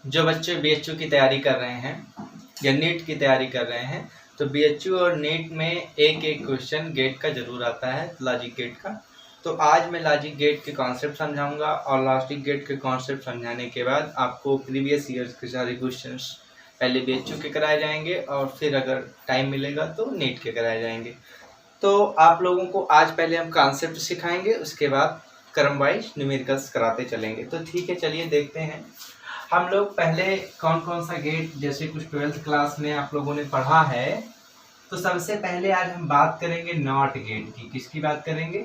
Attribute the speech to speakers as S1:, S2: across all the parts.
S1: जो बच्चे बीएचयू की तैयारी कर रहे हैं या नीट की तैयारी कर रहे हैं, तो बीएचयू और नीट में एक एक क्वेश्चन गेट का जरूर आता है, लॉजिक गेट का। तो आज मैं लॉजिक गेट के कॉन्सेप्ट समझाऊंगा और लॉजिक गेट के कॉन्सेप्ट समझाने के बाद आपको प्रीवियस ईयर्स के सारे क्वेश्चंस पहले बीएचयू के कराए जाएंगे और फिर अगर टाइम मिलेगा तो नीट के कराए जाएंगे। तो आप लोगों को आज पहले हम कॉन्सेप्ट सिखाएंगे, उसके बाद क्रम वाइज न्यूमेरिकल्स कराते चलेंगे। तो ठीक है, चलिए देखते हैं हम लोग पहले कौन कौन सा गेट, जैसे कुछ 12th क्लास में आप लोगों ने पढ़ा है। तो सबसे पहले आज हम बात करेंगे नॉट गेट की। किसकी बात करेंगे?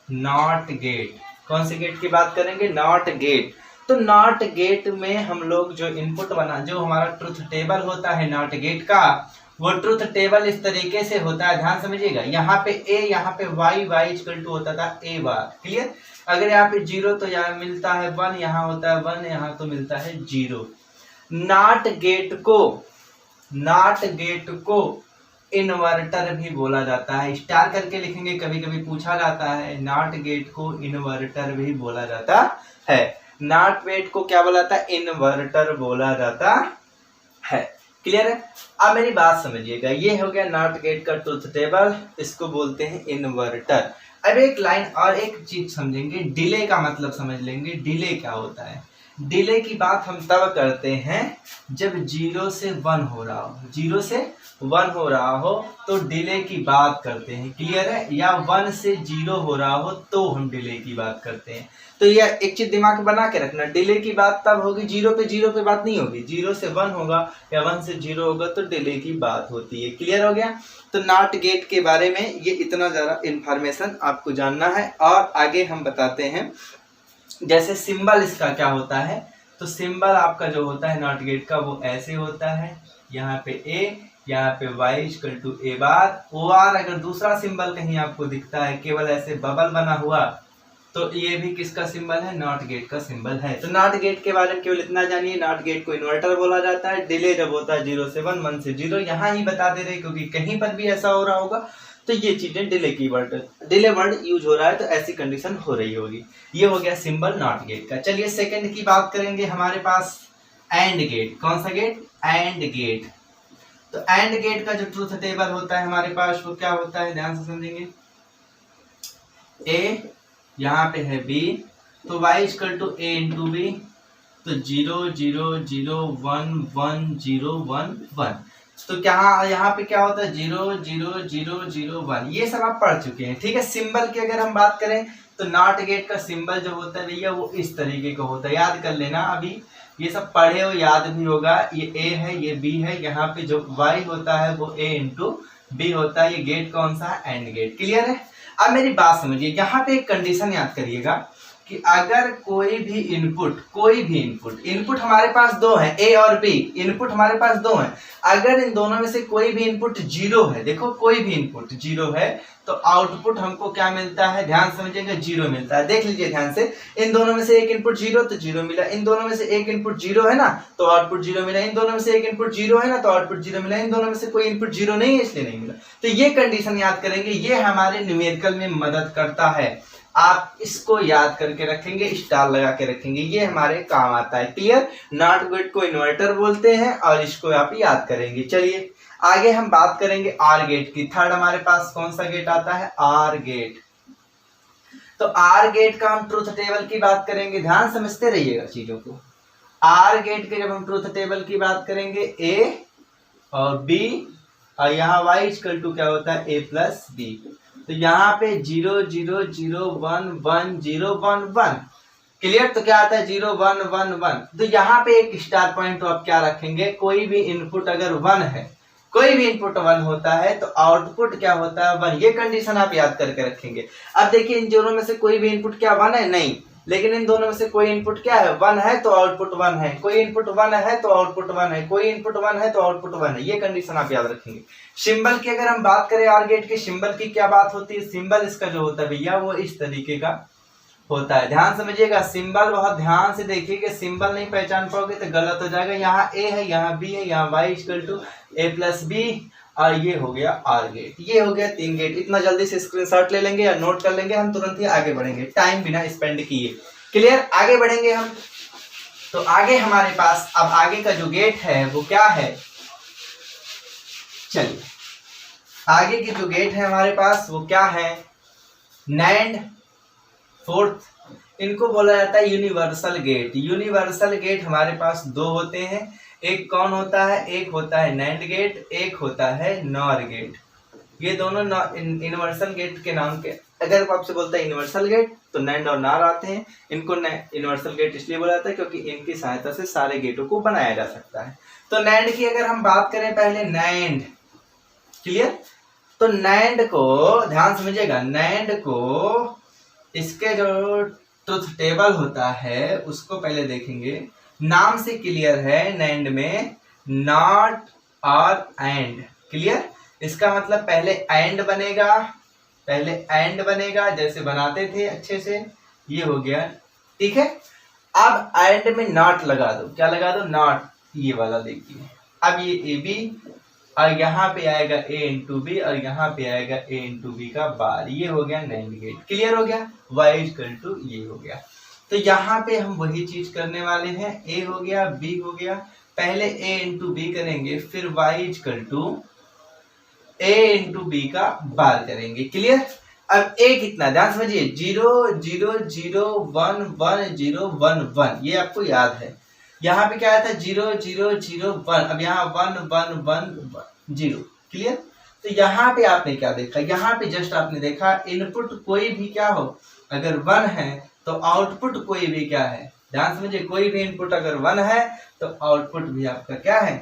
S1: Not gate. कौन से गेट की बात करेंगे? Not gate. तो नॉट गेट में हम लोग जो इनपुट बना, जो हमारा ट्रुथ टेबल होता है नॉट गेट का, वो ट्रुथ टेबल इस तरीके से होता है, ध्यान समझिएगा। यहाँ पे ए, यहाँ पे वाई, वाई इक्वल टू होता था ए बार, क्लियर। अगर यहाँ पे 0 तो यहाँ मिलता है 1, यहाँ होता है 1, यहाँ तो मिलता है 0। नॉट गेट को इन्वर्टर भी बोला जाता है। स्टार करके लिखेंगे, कभी कभी पूछा जाता है। नॉट गेट को इन्वर्टर भी बोला जाता है। नॉट गेट को क्या बोला जाता है? इन्वर्टर बोला जाता है, क्लियर है। अब मेरी बात समझिएगा, ये हो गया नॉट गेट का ट्रुथ टेबल, इसको बोलते हैं इन्वर्टर। अब एक लाइन और एक चीज समझेंगे, डिले का मतलब समझ लेंगे। डिले क्या होता है? डिले की बात हम तब करते हैं जब 0 से 1 हो रहा हो। 0 से 1 हो रहा हो तो डिले की बात करते हैं, क्लियर है। या 1 से 0 हो रहा हो तो हम डिले की बात करते हैं। तो यह एक चीज दिमाग में बना के रखना, डिले की बात तब होगी 0 पे बात नहीं होगी। 0 से 1 होगा या 1 से 0 होगा तो डिले की बात होती है, क्लियर हो गया। तो नॉट गेट के बारे में ये इतना ज़्यादा इंफॉर्मेशन आपको जानना है। और आगे हम बताते हैं, जैसे सिंबल इसका क्या होता है। तो सिंबल आपका जो होता है नॉट गेट का, वो ऐसे होता है। यहाँ पे ए, यहाँ पे Y equal to A bar O R. अगर दूसरा सिंबल कहीं आपको दिखता है केवल ऐसे बबल बना हुआ, तो ये भी किसका सिंबल है? नॉट गेट का सिंबल है। तो नॉट गेट के बारे में केवल इतना जानिए, नॉट गेट को इन्वर्टर बोला जाता है। डिले जब होता है 0 से 1, 1 से 0, यहाँ ही बता दे रहे, क्योंकि कहीं पर भी ऐसा हो रहा होगा तो ये चीजें डिले वर्ड यूज हो रहा है तो ऐसी कंडीशन हो रही होगी। ये हो गया सिंबल नॉट गेट का। चलिए सेकंड की बात करेंगे, हमारे पास एंड गेट। कौन सा गेट? AND gate. तो एंड गेट का जो ट्रुथ टेबल होता है हमारे पास, वो क्या होता है? ध्यान से समझेंगे। ए, यहाँ पे है बी, तो y equal to A into B. तो 0 0 0 1 1 0 1 1। तो क्या यहाँ पे क्या होता है? 0 0 0 0 1। ये सब आप पढ़ चुके हैं, ठीक है। सिंबल की अगर हम बात करें तो नॉट गेट का सिंबल जो होता है भैया, वो इस तरीके का होता है, याद कर लेना। अभी ये सब पढ़े हो, याद भी होगा। ये ए है, ये बी है, यहाँ पे जो y होता है वो a इंटू बी होता है। ये गेट कौन सा है? एंड गेट, क्लियर है। अब मेरी बात समझिए, यहाँ पे एक कंडीशन याद करिएगा कि अगर कोई भी इनपुट हमारे पास 2 है, ए और बी इनपुट हमारे पास 2 है। अगर इन दोनों में से कोई भी इनपुट 0 है, देखो कोई भी इनपुट 0 है, तो आउटपुट हमको क्या मिलता है? ध्यान समझिएगा, 0 मिलता है। देख लीजिए ध्यान से, इन दोनों में से एक इनपुट 0 तो 0 मिला, इन दोनों में से एक इनपुट 0 है ना तो आउटपुट 0 मिला, इन दोनों में से एक इनपुट 0 है ना तो आउटपुट 0 मिला, इन दोनों में से कोई इनपुट 0 नहीं है इसलिए नहीं मिला। तो ये कंडीशन याद करेंगे, ये हमारे न्यूमेरिकल में मदद करता है। आप इसको याद करके रखेंगे, स्टार लगा के रखेंगे, ये हमारे काम आता है, क्लियर। नॉट गेट को इन्वर्टर बोलते हैं और इसको आप याद करेंगे। चलिए आगे हम बात करेंगे आर गेट की। थर्ड हमारे पास कौन सा गेट आता है? OR gate. तो आर गेट का हम ट्रुथ टेबल की बात करेंगे, ध्यान समझते रहिएगा चीजों को। आर गेट के जब हम ट्रुथ टेबल की बात करेंगे, ए और बी, और यहाँ वाई इक्वल टू क्या होता है? ए प्लस बी। तो यहाँ पे 0 0 0 1 1 0 1 1, क्लियर। तो क्या आता है? 0 1 1 1। तो यहाँ पे एक स्टार पॉइंट तो आप क्या रखेंगे? कोई भी इनपुट अगर 1 है, कोई भी इनपुट 1 होता है तो आउटपुट क्या होता है? 1। ये कंडीशन आप याद करके रखेंगे। अब देखिए, इन दोनों में से कोई भी इनपुट क्या 1 है? नहीं। लेकिन इन दोनों में से कोई इनपुट क्या है? 1 है तो आउटपुट 1 है, कोई इनपुट 1 है तो आउटपुट 1 है, कोई इनपुट 1 है तो आउटपुट 1 है। ये कंडीशन आप याद रखेंगे। सिंबल की अगर हम बात करें, आर गेट के सिंबल की क्या बात होती है? सिंबल इसका जो होता है भैया, वो इस तरीके का होता है। ध्यान समझिएगा, सिंबल बहुत ध्यान से देखिएगा, सिंबल नहीं पहचान पाओगे तो गलत हो जाएगा। यहाँ ए है, यहाँ बी है, यहाँ Y equal to A plus B, और ये हो गया आर गेट। ये हो गया 3 गेट। इतना जल्दी से स्क्रीनशॉट ले लेंगे या नोट कर लेंगे, हम तुरंत ही आगे बढ़ेंगे टाइम बिना स्पेंड किए, क्लियर। आगे बढ़ेंगे हम। तो आगे हमारे पास अब आगे का जो गेट है वो क्या है, चलिए आगे की जो गेट है हमारे पास वो क्या है, नैंड फोर्थ, इनको बोला जाता है यूनिवर्सल गेट। यूनिवर्सल गेट हमारे पास दो होते हैं, एक कौन होता है, एक होता है नैंड गेट, एक होता है नॉर गेट। ये दोनों यूनिवर्सल गेट के नाम के, अगर आपसे बोलता है यूनिवर्सल गेट तो नैंड और नॉर आते हैं। इनको यूनिवर्सल गेट इसलिए बोला जाता है क्योंकि इनकी सहायता से सारे गेटों को बनाया जा सकता है। तो नैंड की अगर हम बात करें पहले, नैंड क्लियर, तो नैंड को ध्यान समझिएगा, नैंड को इसके जो ट्रुथ टेबल होता है उसको पहले देखेंगे। नाम से क्लियर है, नैंड में नॉट और एंड, क्लियर, इसका मतलब पहले एंड बनेगा, पहले एंड बनेगा जैसे बनाते थे अच्छे से, ये हो गया, ठीक है। अब एंड में नॉट लगा दो, क्या लगा दो, नॉट, ये वाला देखिए। अब ये ए बी और यहाँ पे आएगा a इंटू बी और यहाँ पे आएगा a इंटू बी का बार, ये हो गया नैंड गेट, क्लियर हो गया, y इक्वल टू ये हो गया। तो यहाँ पे हम वही चीज करने वाले हैं, a हो गया b हो गया, पहले a इंटू बी करेंगे, फिर y equal to a into B का बार करेंगे, क्लियर। अब a कितना, ध्यान समझिए, 0 0 0 1 1 0 1 1, ये आपको याद है। यहाँ पे क्या आया था, 0 0 0 1, अब यहाँ 1 1 1 0, क्लियर। तो यहाँ पे आपने क्या देखा, यहाँ पे जस्ट आपने देखा इनपुट कोई भी क्या हो, अगर 1 है तो आउटपुट कोई भी क्या है, ध्यान समझिए, कोई भी इनपुट अगर 1 है तो आउटपुट भी आपका क्या है,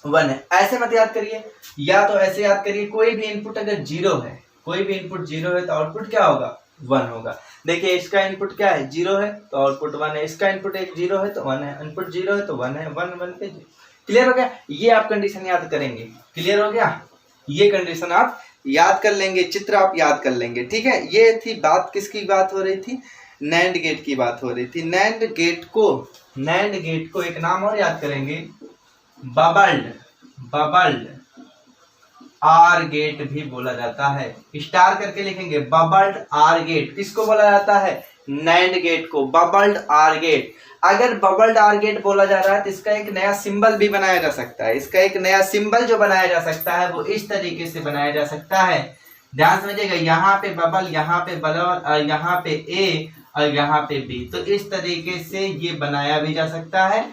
S1: 1 है। ऐसे मत याद करिए, या तो ऐसे याद करिए, कोई भी इनपुट अगर 0 है, कोई भी इनपुट 0 है तो आउटपुट क्या होगा, 1 होगा। देखिए इसका इनपुट क्या है, 0 है तो आउटपुट 1 है, इसका इनपुट एक 0 है तो 1 है, इनपुट 0 है तो 1 है, 1 1 पे 0, क्लियर हो गया। ये आप कंडीशन याद करेंगे, क्लियर हो गया, ये कंडीशन आप याद कर लेंगे, चित्र आप याद कर लेंगे, ठीक है। ये थी बात, किसकी बात हो रही थी, नैंड गेट की बात हो रही थी। नैंड गेट को एक नाम और याद करेंगे, बबल्ड आर गेट भी बोला जाता है, स्टार करके लिखेंगे, बबल्ड आर गेट, किसको बोला जाता है, नैंड गेट को, बबल्ड आर गेट। अगर बबल्ड आर गेट बोला जा रहा है तो इसका एक नया सिंबल भी बनाया जा सकता है, इसका एक नया सिंबल जो बनाया जा सकता है वो इस तरीके से बनाया जा सकता है, ध्यान समझिएगा, यहाँ पे बबल, यहाँ पे बबल, यहाँ पे ए और यहाँ पे बी, तो इस तरीके से ये बनाया भी जा सकता है,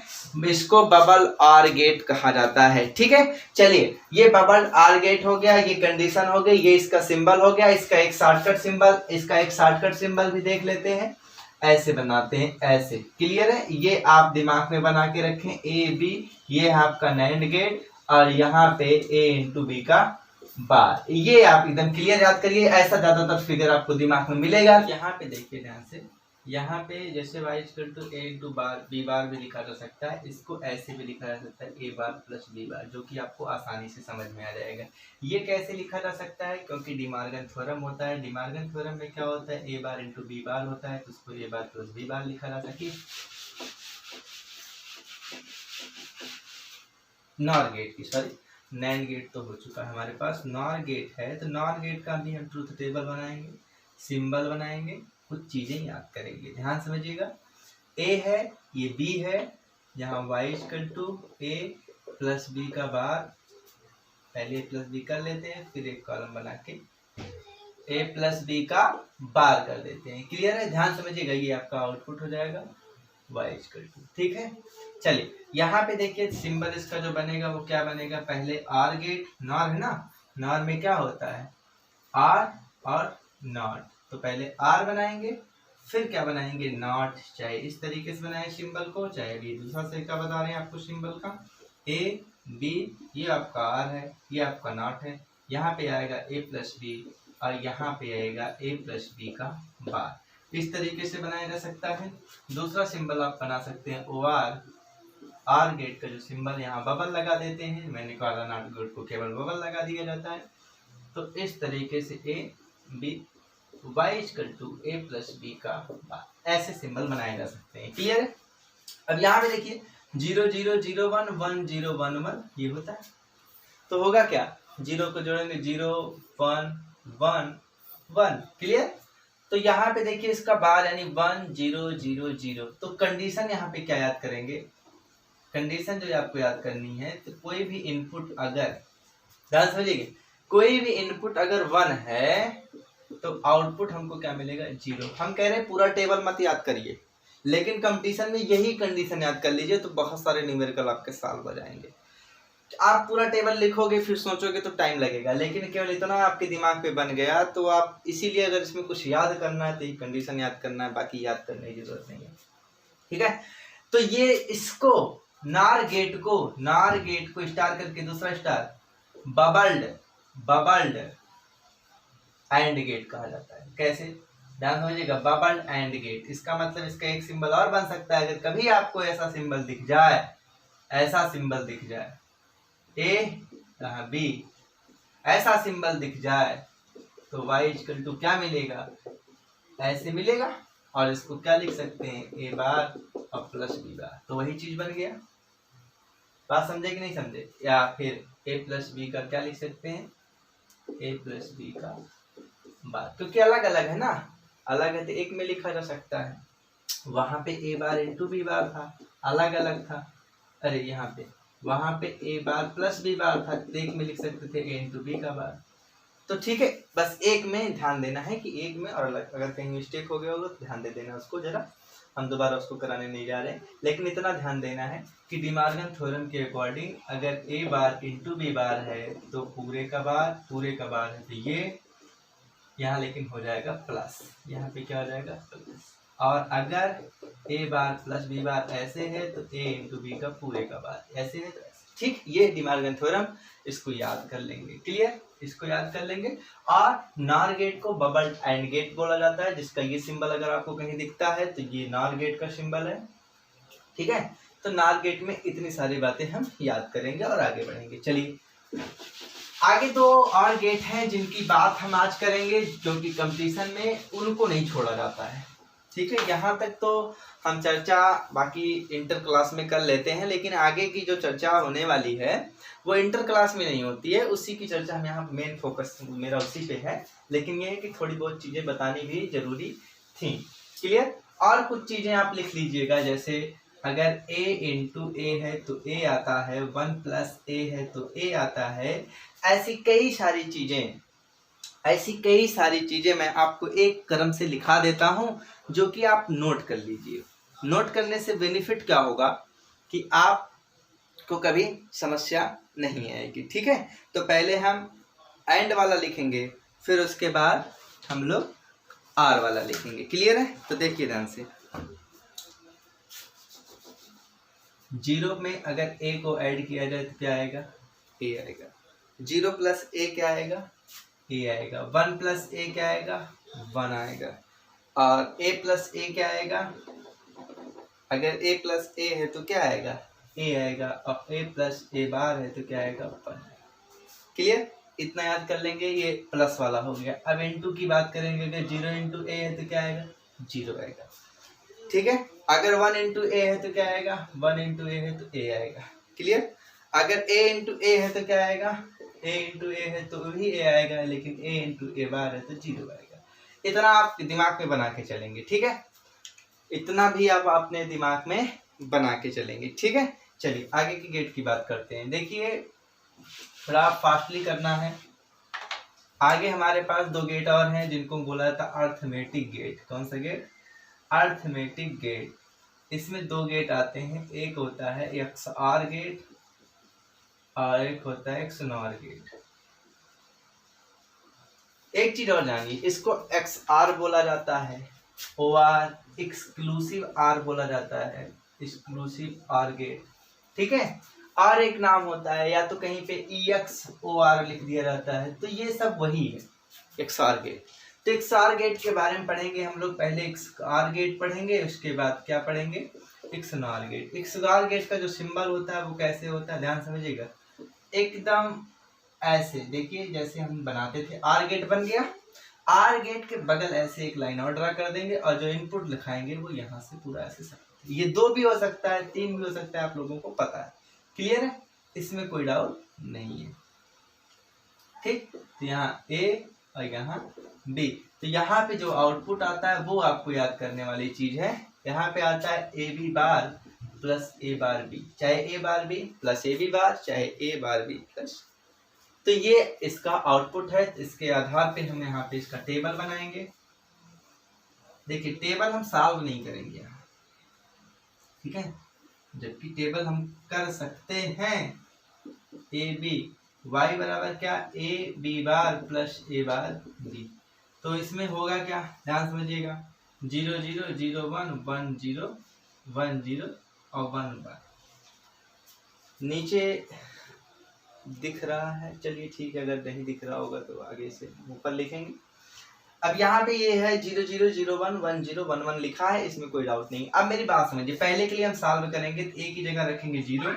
S1: इसको बबल आर गेट कहा जाता है, ठीक है। चलिए ये बबल आर गेट हो गया, ये कंडीशन हो गई, ये इसका सिंबल हो गया, इसका एक शॉर्टकट सिंबल भी देख लेते हैं, ऐसे बनाते हैं, ऐसे, क्लियर है। ये आप दिमाग में बना के रखें, ए बी, ये है आपका नैंड गेट और यहाँ पे ए इंटू बी का बार, ये आप एकदम क्लियर याद करिए, ऐसा ज्यादातर फिगर आपको दिमाग में मिलेगा। यहाँ पे देखिए ध्यान से, यहाँ पे जैसे y equal to a into bar b bar भी लिखा जा सकता है, इसको ऐसे भी लिखा जा सकता है, a बार प्लस b बार, जो कि आपको आसानी से समझ में आ जाएगा। ये कैसे लिखा जा सकता है, क्योंकि डिमॉर्गन थ्योरम होता है, डिमॉर्गन थ्योरम में क्या होता है, a बार इंटू b बार होता है, तो उसको a बार प्लस b बार लिखा जा सके। नॉर गेट की, सॉरी नैंड गेट तो हो चुका है हमारे पास, नॉर गेट है, तो नॉर गेट का भी हम ट्रूथ टेबल बनाएंगे, सिंबल बनाएंगे, कुछ चीजें याद करेंगे, ध्यान समझिएगा। ए है, ये बी है, यहाँ y equal to A plus B का बार, पहले प्लस बी कर लेते हैं, फिर एक कॉलम बना के a प्लस बी का बार कर देते हैं, क्लियर है, ध्यान समझिएगा, ये आपका आउटपुट हो जाएगा y इक्वल टू, ठीक है। चलिए यहाँ पे देखिए सिंबल इसका जो बनेगा वो क्या बनेगा, पहले आर गेट, नॉर है ना, नॉर में क्या होता है, आर और नॉट, तो पहले आर बनाएंगे, फिर क्या बनाएंगे, नॉट, चाहे इस तरीके से बनाए सिंबल को, चाहे अभी दूसरा तरीका बता रहे हैं आपको सिंबल का, ए बी, ये आपका आर है, ये आपका नॉट है, यहाँ पे आएगा ए प्लस बी और यहाँ पे आएगा ए प्लस बी का बार, इस तरीके से बनाया जा सकता है। दूसरा सिंबल आप बना सकते हैं ओ आर, आर गेट का जो सिंबल यहाँ बबल लगा देते हैं, मैंने कहा नॉट गेट को केवल बबल लगा दिया जाता है, तो इस तरीके से A B y equal to A plus B का बार, ऐसे सिंबल बनाए जा सकते हैं, क्लियर है। अब यहाँ पे देखिए 0 0 0 1 1 0 1 1, ये होता है, तो होगा क्या, 0 को जोड़ेंगे 0 1 1 1, क्लियर। तो यहाँ पे देखिए इसका बार यानी 1 0 0 0। तो कंडीशन यहाँ पे क्या याद करेंगे, कंडीशन जो आपको याद करनी है, तो कोई भी इनपुट अगर ध्यान समझिए, कोई भी इनपुट अगर 1 है तो आउटपुट हमको क्या मिलेगा 0। हम कह रहे हैं पूरा टेबल मत याद करिए, लेकिन कंपटीशन में यही कंडीशन याद कर लीजिए तो बहुत सारे न्यूमेरिकल आपके सॉल्व हो जाएंगे। आप पूरा टेबल लिखोगे फिर सोचोगे तो टाइम लगेगा, लेकिन केवल इतना आपके दिमाग पे बन गया तो आप इसीलिए अगर इसमें कुछ याद करना है तो ये कंडीशन याद करना है, बाकी याद करने की जरूरत नहीं है। ठीक है, तो ये इसको नार गेट को स्टार करके दूसरा स्टार बबल्ड एंड गेट कहा जाता है। कैसे, ध्यान समझिएगा, बबल्ड एंड गेट, इसका मतलब इसका एक सिंबल और बन सकता है। अगर कभी आपको ऐसा सिंबल दिख जाए, ए बी ऐसा सिंबल दिख जाए तो y इक्वल टू क्या मिलेगा, ऐसे मिलेगा, और इसको क्या लिख सकते हैं, ए बार और प्लस बी बार, तो वही चीज बन गया। बात समझे कि नहीं समझे? या फिर ए प्लस बी का क्या लिख सकते हैं, ए प्लस बी का बार, क्योंकि अलग अलग है ना, अलग है तो एक में लिखा जा सकता है। वहां पे ए बार इंटू बी बार था, अलग अलग था, अरे यहाँ पे वहां पे ए बार प्लस बी बार था, एक में लिख सकते थे ए इंटू बी का बार। तो ठीक है, बस एक में ध्यान देना है कि एक में और अलग, अगर कहीं मिस्टेक हो गया होगा तो ध्यान दे देना उसको जरा, हम दोबारा उसको कराने नहीं जा रहे, लेकिन इतना ध्यान देना है कि डिमार्गन थ्योरम के अकॉर्डिंग अगर ए बार इंटू बी बार है तो पूरे का बार है, तो ये यहाँ लेकिन हो जाएगा प्लस, यहाँ पे क्या हो जाएगा प्लस, और अगर ए बार प्लस बी बार ऐसे है तो ए इंटू बी का पूरे का बार ऐसे है तो ऐसे। ठीक, ये डिमार्गन थ्योरम, इसको याद कर लेंगे, क्लियर, इसको याद कर लेंगे। और नार गेट को बबल्ड एंड गेट बोला जाता है, जिसका ये सिंबल अगर आपको कहीं दिखता है तो ये नार गेट का सिंबल है। ठीक है, तो नार गेट में इतनी सारी बातें हम याद करेंगे और आगे बढ़ेंगे। चलिए आगे दो और गेट हैं जिनकी बात हम आज करेंगे, जो कि कंपटीशन में उनको नहीं छोड़ा जाता है। ठीक है, यहाँ तक तो हम चर्चा बाकी इंटर क्लास में कर लेते हैं, लेकिन आगे की जो चर्चा होने वाली है वो इंटर क्लास में नहीं होती है, उसी की चर्चा हम यहाँ मेन फोकस मेरा उसी पे है, लेकिन ये है कि थोड़ी बहुत चीजें बतानी भी जरूरी थी। क्लियर, और कुछ चीजें आप लिख लीजिएगा, जैसे अगर a इंटू ए है तो a आता है, 1 प्लस a है तो a आता है, ऐसी कई सारी चीजें मैं आपको एक क्रम से लिखा देता हूं, जो कि आप नोट कर लीजिए। नोट करने से बेनिफिट क्या होगा कि आपको कभी समस्या नहीं आएगी। ठीक है, तो पहले हम एंड वाला लिखेंगे, फिर उसके बाद हम लोग आर वाला लिखेंगे। क्लियर है? तो देखिए ध्यान से, 0 में अगर a को ऐड किया जाए तो क्या आएगा, a आएगा। 0 प्लस a क्या आएगा, a आएगा। 1 प्लस a क्या आएगा, 1 आएगा। और a प्लस a क्या आएगा, अगर a प्लस a है तो क्या आएगा, a आएगा, और a प्लस a बार है तो क्या आएगा, 1। क्लियर, इतना याद कर लेंगे, ये प्लस वाला हो गया। अब इंटू की बात करेंगे, अगर 0 इंटू a है तो क्या आएगा, 0 आएगा। ठीक है, अगर 1 इंटू a है तो क्या आएगा, 1 इंटू a है तो a आएगा। क्लियर, अगर a इंटू a है तो क्या आएगा, a इंटू a है तो भी a आएगा, लेकिन a इंटू a बार है तो 0 आएगा। इतना आप दिमाग में बना के चलेंगे। ठीक है, इतना भी आप अपने दिमाग में बना के चलेंगे। ठीक है, चलिए आगे की गेट की बात करते हैं। देखिए थोड़ा फास्टली करना है। आगे हमारे पास 2 गेट और हैं जिनको बोला जाता है अर्थमेटिक गेट। कौन सा गेट, अर्थमेटिक गेट। इसमें 2 गेट आते हैं, एक होता है XOR गेट और एक होता है XNOR गेट। एक चीज और जानिए, इसको XR बोला जाता है, OR एक्सक्लूसिव R बोला जाता है, एक्सक्लूसिव R गेट। ठीक है, और एक नाम होता है, या तो कहीं पे EXOR लिख दिया जाता है, तो ये सब वही है XOR गेट। तो XOR गेट के बारे में पढ़ेंगे हम लोग। पहले XOR गेट पढ़ेंगे, उसके बाद क्या पढ़ेंगे, XNOR गेट। XOR गेट का जो सिंबल होता है वो कैसे होता है, ध्यान समझिएगा, एकदम ऐसे देखिए जैसे हम बनाते थे। आर गेट बन गया, आर गेट के बगल ऐसे एक लाइन और ड्रा कर देंगे, और जो इनपुट लिखाएंगे वो यहाँ से पूरा ऐसे। ये 2 भी हो सकता है, 3 भी हो सकता है, आप लोगों को पता है। क्लियर है, इसमें कोई डाउट नहीं है। ठीक, तो यहाँ A और यहाँ बी। तो यहाँ पे जो आउटपुट आता है वो आपको याद करने वाली चीज है। यहाँ पे आता है A B bar plus A bar B, चाहे A bar B plus A B bar, चाहे ए बार बी प्लस। तो ये इसका आउटपुट है। इसके आधार पे हम यहाँ पे इसका टेबल बनाएंगे। देखिए टेबल हम सॉल्व नहीं करेंगे यहाँ, ठीक है, जबकि टेबल हम कर सकते हैं। ए बी वाई बराबर क्या, A B bar plus A bar B. तो इसमें होगा क्या, ध्यान समझिएगा, 0 0 0 1 1 0 1 0 और 1 1। नीचे दिख रहा है, चलिए ठीक है, अगर नहीं दिख रहा होगा तो आगे से ऊपर लिखेंगे। अब यहाँ पे ये है 0 0 0 1 1 0 1 1 लिखा है, इसमें कोई डाउट नहीं। अब मेरी बात समझिए, पहले के लिए हम सॉल्व करेंगे तो ए की जगह रखेंगे 0,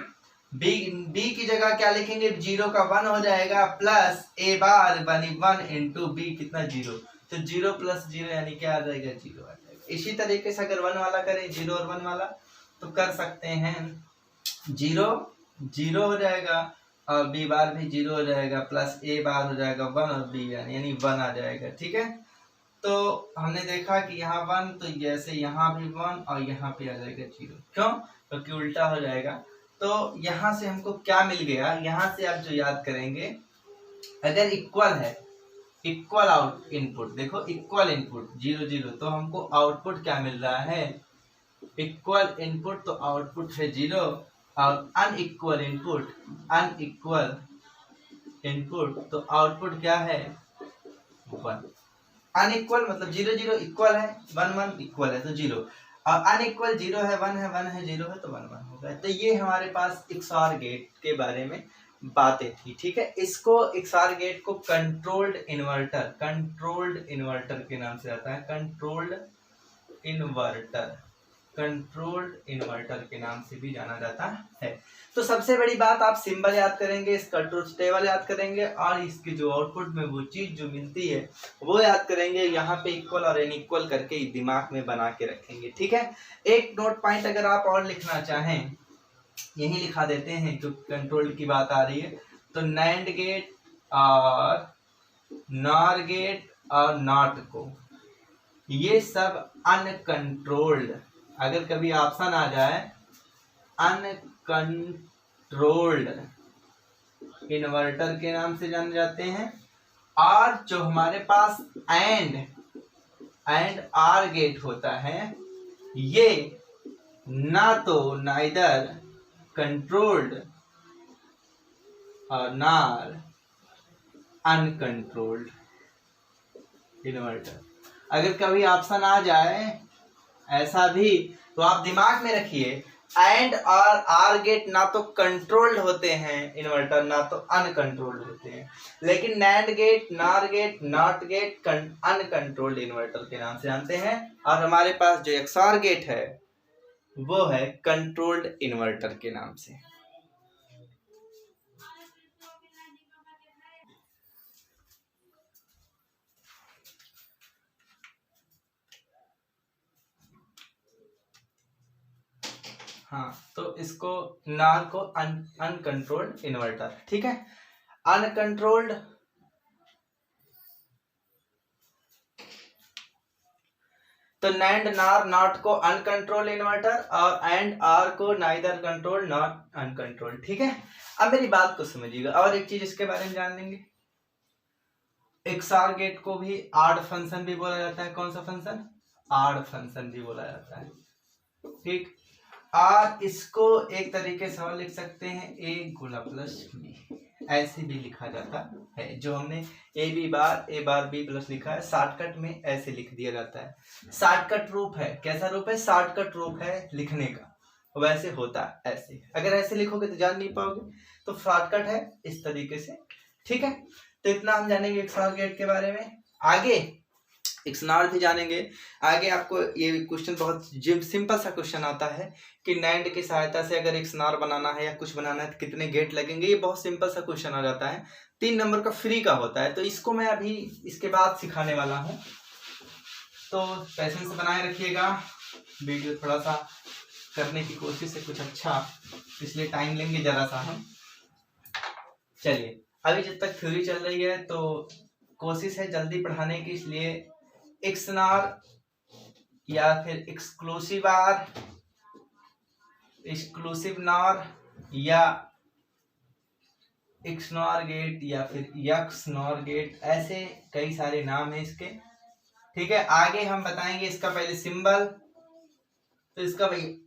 S1: बी की जगह क्या लिखेंगे, 0 का 1 हो जाएगा प्लस ए बार बनी 1 इंटू बी कितना 0, तो 0 प्लस 0 यानी क्या आ जाएगा, 0 आ जाएगा। इसी तरीके से अगर 1 वाला करें, 0 और 1 वाला, तो कर सकते हैं 0 0 हो जाएगा और बी बार भी 0 हो जाएगा प्लस ए बार हो जाएगा 1 और बी यानी 1 आ जाएगा, ठीक है। तो हमने देखा कि यहाँ 1, तो जैसे यहाँ भी 1 और यहाँ पे आ जाएगा 0, क्यों, क्योंकि उल्टा हो जाएगा। तो यहाँ से हमको क्या मिल गया, यहाँ से आप जो याद करेंगे, अगर इक्वल है, इक्वल आउट इनपुट, देखो इक्वल इनपुट 0 0, तो हमको आउटपुट क्या मिल रहा है, इक्वल इनपुट तो आउटपुट है 0, और अनइक्वल इनपुट, अनइक्वल इनपुट तो आउटपुट क्या है, 1। अनइक्वल मतलब 0 0 इक्वल है, 1 1 इक्वल है तो 0, और अनइक्वल 0 है 1 है 1 है 0 है तो 1 1 होगा। तो ये हमारे पास XOR गेट के बारे में बातें थी, ठीक है। इसको XOR गेट को कंट्रोल्ड इन्वर्टर, कंट्रोल्ड इन्वर्टर के नाम से आता है, कंट्रोल्ड इन्वर्टर, कंट्रोल्ड इन्वर्टर के नाम से भी जाना जाता है। तो सबसे बड़ी बात, आप सिंबल याद करेंगे, इसका ट्रुथ टेबल याद करेंगे, और इसके जो आउटपुट में वो चीज जो मिलती है वो याद करेंगे। यहाँ पे इक्वल और अनइक्वल करके दिमाग में बना के रखेंगे, ठीक है। एक नोट पॉइंट अगर आप और लिखना चाहें, यही लिखा देते हैं क्योंकि कंट्रोल की बात आ रही है। तो नैंड गेट और नॉर गेट और नॉट को, ये सब अनकंट्रोल्ड, अगर कभी ऑप्शन आ जाए अनकंट्रोल्ड इन्वर्टर के नाम से जाने जाते हैं। और जो हमारे पास एंड आर गेट होता है, ये ना तो नाइदर कंट्रोल्ड और नार अनकंट्रोल्ड इन्वर्टर। अगर कभी ऑप्शन आ जाए ऐसा भी, तो आप दिमाग में रखिए, एंड और आर गेट ना तो कंट्रोल्ड होते हैं इन्वर्टर, ना तो अनकंट्रोल्ड होते हैं, लेकिन NAND gate, NOR gate, NOT gate uncontrolled inverter के नाम से जानते हैं। और हमारे पास जो XOR गेट है वो है कंट्रोल्ड इन्वर्टर के नाम से। हाँ, तो इसको नार को अनकंट्रोल्ड इन्वर्टर, ठीक है। अनकंट्रोल्ड, तो नैंड नार नॉट को अनकंट्रोल्ड इन्वर्टर, और एंड आर को नाइदर कंट्रोल नॉट अनकंट्रोल्ड, ठीक है। अब मेरी बात को समझिएगा, और एक चीज इसके बारे में जान लेंगे, XOR गेट को भी आड फंक्शन भी बोला जाता है। कौन सा फंक्शन, आड फंक्शन भी बोला जाता है, ठीक। और इसको एक तरीके से और लिख सकते हैं, a गुना प्लस b, ऐसे भी लिखा जाता है। जो हमने a बार b प्लस लिखा है, शॉर्टकट में ऐसे लिख दिया जाता है। शॉर्टकट रूप है, कैसा रूप है, शॉर्टकट रूप है लिखने का, वैसे होता है ऐसे। अगर ऐसे लिखोगे तो जान नहीं पाओगे, तो शॉर्टकट है इस तरीके से, ठीक है। तो इतना हम जानेंगे XOR गेट के बारे में। आगे XNOR भी जानेंगे। आगे आपको ये क्वेश्चन बहुत सिंपल सा क्वेश्चन आता है कि नैंड की सहायता से अगर XNOR बनाना है या कुछ बनाना है तो कितने गेट लगेंगे। ये बहुत सिंपल सा क्वेश्चन आ जाता है, 3 नंबर का फ्री का होता है। तो इसको मैं अभी इसके बाद सिखाने वाला हूँ, तो पैसेंस बनाए रखिएगा। वीडियो थोड़ा सा करने की कोशिश है कुछ अच्छा, इसलिए टाइम लेंगे जरा सा हम। चलिए, अभी जब तक थ्योरी चल रही है तो कोशिश है जल्दी पढ़ाने की, इसलिए एक्सनॉर या फिर एक्सक्लूसिव आर, एक्सक्लूसिव नॉर या एक्सनॉर गेट या फिर यक्सनॉर गेट, ऐसे कई सारे नाम हैं इसके। ठीक है, आगे हम बताएंगे इसका पहले सिंबल। तो इसका भाई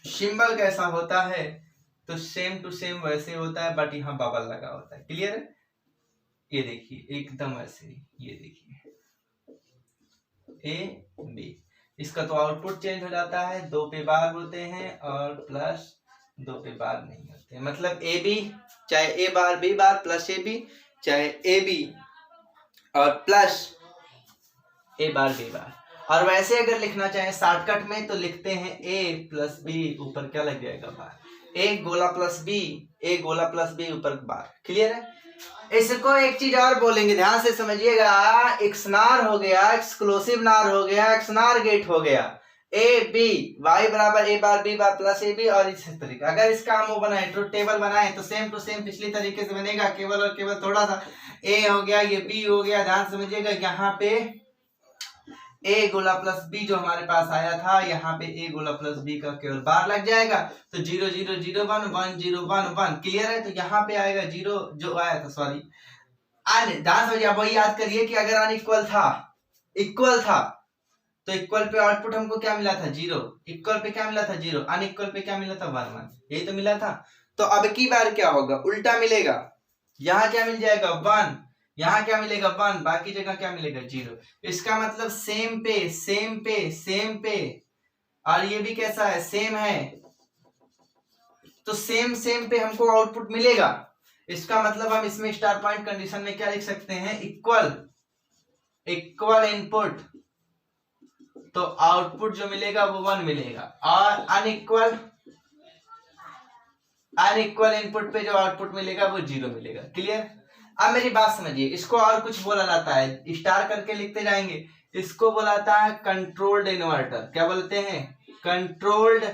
S1: सिंबल कैसा होता है, तो सेम टू सेम वैसे होता है, बट यहाँ बबल लगा होता है। क्लियर है? ये देखिए एकदम वैसे, ये देखिए ए बी। इसका तो आउटपुट चेंज हो जाता है, 2 पे बार होते हैं और प्लस 2 पे बार नहीं होते, मतलब ए बी चाहे A bar B bar plus A B, चाहे ए बी और plus A bar B bar. और वैसे अगर लिखना चाहे शॉर्टकट में तो लिखते हैं ए प्लस बी, ऊपर क्या लग जाएगा बार, ए गोला प्लस बी, ए गोला प्लस बी ऊपर बार। क्लियर है? इसको एक चीज और बोलेंगे, ध्यान से समझिएगा, एक्सनार हो गया, एक्सक्लूसिव नार हो गया, एक्सनार गेट हो गया, ए बी वाई बराबर A bar B bar plus A B, और इस तरीके अगर इसका हम वो बनाए ट्रुथ टेबल बनाए तो सेम टू सेम पिछली तरीके से बनेगा, केवल और केवल थोड़ा सा ए हो गया, ये बी हो गया। ध्यान समझिएगा, यहाँ पे ए गोला प्लस बी जो हमारे पास आया था, यहाँ पे ए गोला प्लस बी का केवल बार लग जाएगा, तो 0 0 0 1 1 0 1 1। क्लियर है? तो यहाँ पे आएगा 0 जो आया था, सॉरी ध्यान समझिए, वही याद करिए कि अगर अनइक्वल था, इक्वल था तो इक्वल पे आउटपुट हमको क्या मिला था 0, इक्वल पे क्या मिला था 0, अनइक्वल पे क्या मिला था 1 1, यही तो मिला था। तो अब की बार क्या होगा, उल्टा मिलेगा, यहाँ क्या मिल जाएगा 1, यहाँ क्या मिलेगा 1, बाकी जगह क्या मिलेगा 0। इसका मतलब सेम पे सेम पे सेम पे, और ये भी कैसा है, सेम है, तो सेम सेम पे हमको आउटपुट मिलेगा। इसका मतलब हम इसमें स्टार पॉइंट कंडीशन में क्या लिख सकते हैं, इक्वल, इक्वल इनपुट, तो आउटपुट जो मिलेगा वो 1 मिलेगा, और अनइक्वल, अनइक्वल इनपुट पे जो आउटपुट मिलेगा वो 0 मिलेगा। क्लियर? अब मेरी बात समझिए, इसको और कुछ बोला जाता है, स्टार करके लिखते जाएंगे, इसको बोला जाता है कंट्रोल्ड इन्वर्टर। क्या बोलते हैं, कंट्रोल्ड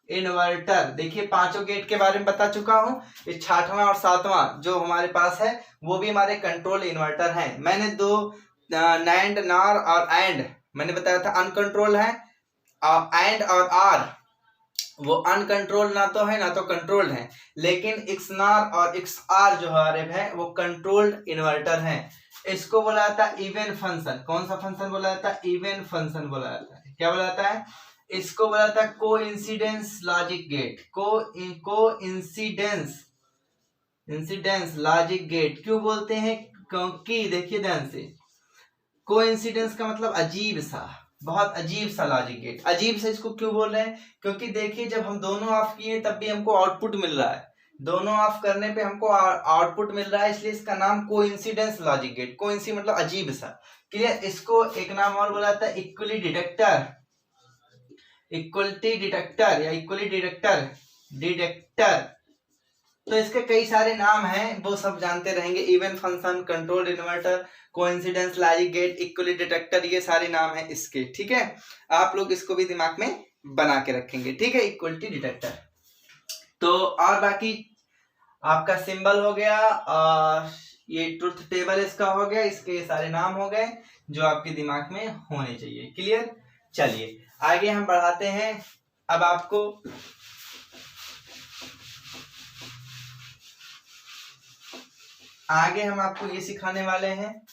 S1: इन्वर्टर। देखिए पांचों गेट के बारे में बता चुका हूं, ये 6वां और 7वां जो हमारे पास है वो भी हमारे कंट्रोल इन्वर्टर हैं। मैंने 2 नैंड नार और एंड मैंने बताया था अनकंट्रोल है, एंड और आर वो अनकंट्रोल ना तो है ना तो कंट्रोल्ड है, लेकिन एक्सनार और एक्सआर जो हमारे है वो कंट्रोल्ड इन्वर्टर है। इसको बोला जाता है इवन फंक्शन। कौन सा फंक्शन बोला जाता है, इवन फंक्शन बोला जाता है। क्या बोला जाता है, इसको बोला जाता है coincidence logic gate, coincidence, incidence logic gate. क्यों बोलते हैं, क्योंकि देखिए ध्यान से, कोइंसिडेंस का मतलब अजीब सा, बहुत अजीब सा लॉजिक गेट। अजीब से इसको क्यों बोल रहे हैं, क्योंकि देखिए जब हम दोनों ऑफ किए तब भी हमको आउटपुट मिल रहा है, दोनों ऑफ करने पे हमको आउटपुट मिल रहा है, इसलिए इसका नाम कोइंसिडेंस लॉजिक गेट। कोइंसी मतलब अजीब सा। क्लियर? इसको एक नाम और बोला जाता है इक्वली डिटेक्टर, इक्वलिटी डिटेक्टर या इक्वली डिटेक्टर, डिटेक्टर। तो इसके कई सारे नाम हैं, वो सब जानते रहेंगे, even function, control inverter, coincidence logic gate, equality detector, ये सारे नाम हैं इसके। ठीक है, आप लोग इसको भी दिमाग में बना के रखेंगे। ठीक है, इक्वलिटी डिटेक्टर। तो और बाकी आपका सिंबल हो गया और ये ट्रुथ टेबल इसका हो गया, इसके सारे नाम हो गए जो आपके दिमाग में होने चाहिए। क्लियर? चलिए आगे हम बढ़ाते हैं। अब आपको आगे हम आपको ये सिखाने वाले हैं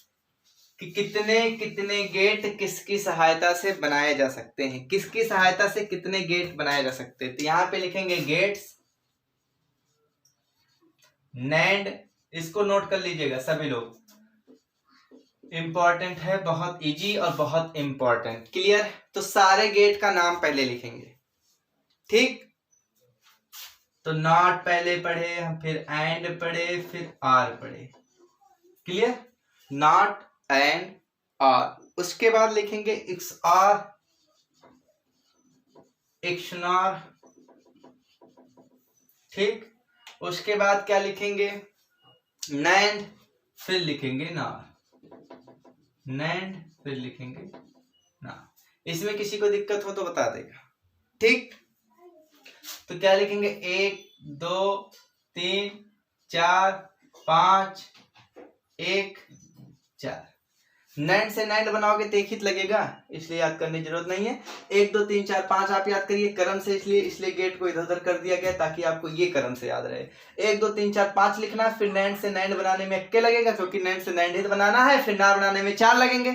S1: कि कितने कितने गेट किसकी सहायता से बनाए जा सकते हैं, किसकी सहायता से कितने गेट बनाए जा सकते हैं। तो यहाँ पे लिखेंगे गेट्स, नैंड, इसको नोट कर लीजिएगा सभी लोग, इंपॉर्टेंट है, बहुत इजी और बहुत इंपॉर्टेंट। क्लियर? तो सारे गेट का नाम पहले लिखेंगे। ठीक, तो नॉट पहले पढ़े, फिर एंड पढ़े, फिर आर पढ़े। क्लियर? नॉट एंड आर, उसके बाद लिखेंगे एक्स आर, एक्सनॉर। ठीक, उसके बाद क्या लिखेंगे, नैंड, फिर लिखेंगे नार, नैंड फिर लिखेंगे नार। इसमें किसी को दिक्कत हो तो बता देगा। ठीक, तो क्या लिखेंगे, 1 2 3 4 5, 1 4। नैंड से नैंड बनाओगे तो एक ही लगेगा, इसलिए याद करने की जरूरत नहीं है। 1 2 3 4 5 आप याद करिए क्रम से, इसलिए गेट को इधर उधर कर दिया गया ताकि आपको ये क्रम से याद रहे। 1 2 3 4 5 लिखना, फिर नैंड से नैंड बनाने में क्या लगेगा, क्योंकि नैंड से नैंड ही बनाना है, फिर नार बनाने में 4 लगेंगे।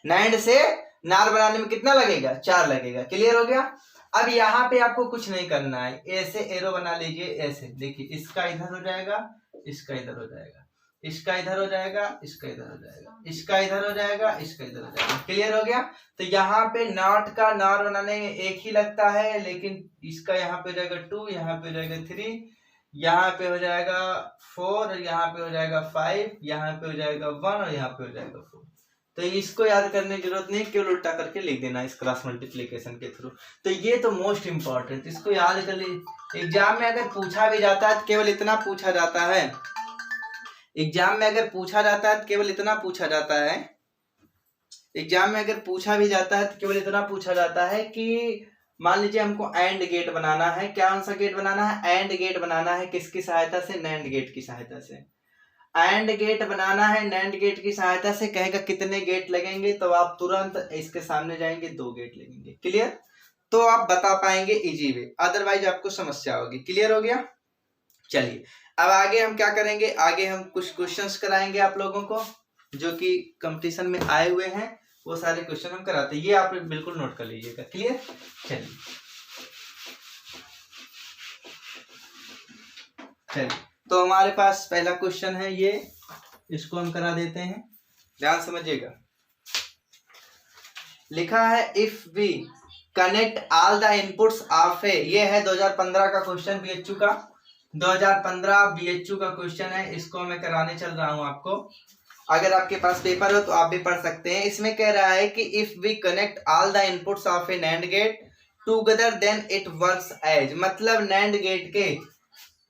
S1: नैंड से नार बनाने में कितना लगेगा, 4 लगेगा। क्लियर हो गया। अब यहाँ पे आपको कुछ नहीं करना है, ऐसे एरो बना लीजिए, ऐसे देखिए, इसका इधर हो जाएगा, इसका इधर हो जाएगा, इसका इधर हो जाएगा, इसका इधर हो जाएगा, इसका इधर हो जाएगा, इसका इधर हो जाएगा। क्लियर हो गया। तो यहाँ पे नॉट का नार बनाने में एक ही लगता है, लेकिन इसका यहाँ पे हो जाएगा 2, यहाँ पे हो जाएगा 3, यहाँ पे हो जाएगा 4, और यहाँ पे हो जाएगा 5, यहाँ पे हो जाएगा 1, और यहाँ पे हो जाएगा 4। तो इसको याद करने की जरूरत नहीं, केवल उल्टा करके लिख देना इस क्रॉस मल्टीप्लिकेशन के थ्रू। तो ये तो मोस्ट इंपॉर्टेंट, इसको याद कर लीजिए। एग्जाम में अगर पूछा भी जाता है तो केवल इतना पूछा जाता है, एग्जाम में अगर पूछा जाता है तो केवल इतना पूछा जाता है, एग्जाम में अगर पूछा भी जाता है तो केवल इतना पूछा जाता है कि मान लीजिए हमको एंड गेट बनाना है। क्या कौन सा गेट बनाना है, एंड गेट बनाना है। किसकी सहायता से, नैंड गेट की सहायता से। एंड गेट बनाना है नैंड गेट की सहायता से। कहेगा कितने गेट लगेंगे, तो आप तुरंत इसके सामने जाएंगे, 2 गेट लगेंगे। क्लियर। तो आप बता पाएंगे इजी वे, अदरवाइज आपको समस्या होगी। क्लियर हो गया। चलिए अब आगे हम क्या करेंगे, आगे हम कुछ क्वेश्चंस कराएंगे आप लोगों को जो कि कंपटीशन में आए हुए हैं, वो सारे क्वेश्चन हम कराते हैं। ये आप बिल्कुल नोट कर लीजिएगा। क्लियर। चलिए तो हमारे पास पहला क्वेश्चन है ये, इसको हम करा देते हैं, ध्यान समझिएगा। लिखा है if we connect all the inputs of A, ये है 2015 का क्वेश्चन, बीएचयू का 2015 बीएचयू का क्वेश्चन है। इसको मैं कराने चल रहा हूं आपको। अगर आपके पास पेपर हो तो आप भी पढ़ सकते हैं। इसमें कह रहा है कि if we connect all the inputs of a NAND gate together then it works as, मतलब नैंड गेट के,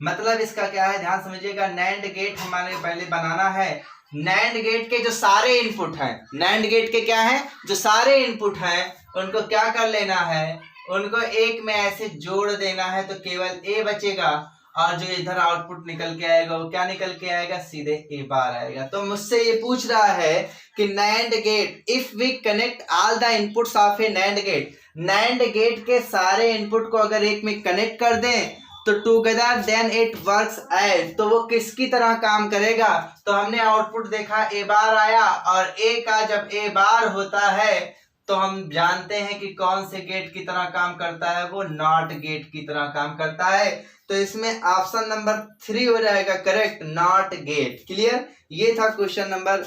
S1: मतलब इसका क्या है, ध्यान समझिएगा। नैंड गेट हमारे पहले बनाना है। नैंड गेट के जो सारे इनपुट हैं, नैंड गेट के क्या है, जो सारे इनपुट हैं, उनको क्या कर लेना है, उनको एक में ऐसे जोड़ देना है, तो केवल ए बचेगा, और जो इधर आउटपुट निकल के आएगा वो क्या निकल के आएगा, सीधे ए बार आएगा। तो मुझसे ये पूछ रहा है कि NAND gate, if we connect all the inputs of a NAND gate, NAND gate के सारे इनपुट को अगर एक में कनेक्ट कर दें तो together then it works as, तो वो किसकी तरह काम करेगा। तो हमने आउटपुट देखा ए बार आया, और ए का जब ए बार होता है तो हम जानते हैं कि कौन से गेट की तरह काम करता है, वो नॉट गेट की तरह काम करता है। तो इसमें ऑप्शन नंबर 3 हो जाएगा करेक्ट, नॉट गेट। क्लियर। ये था क्वेश्चन नंबर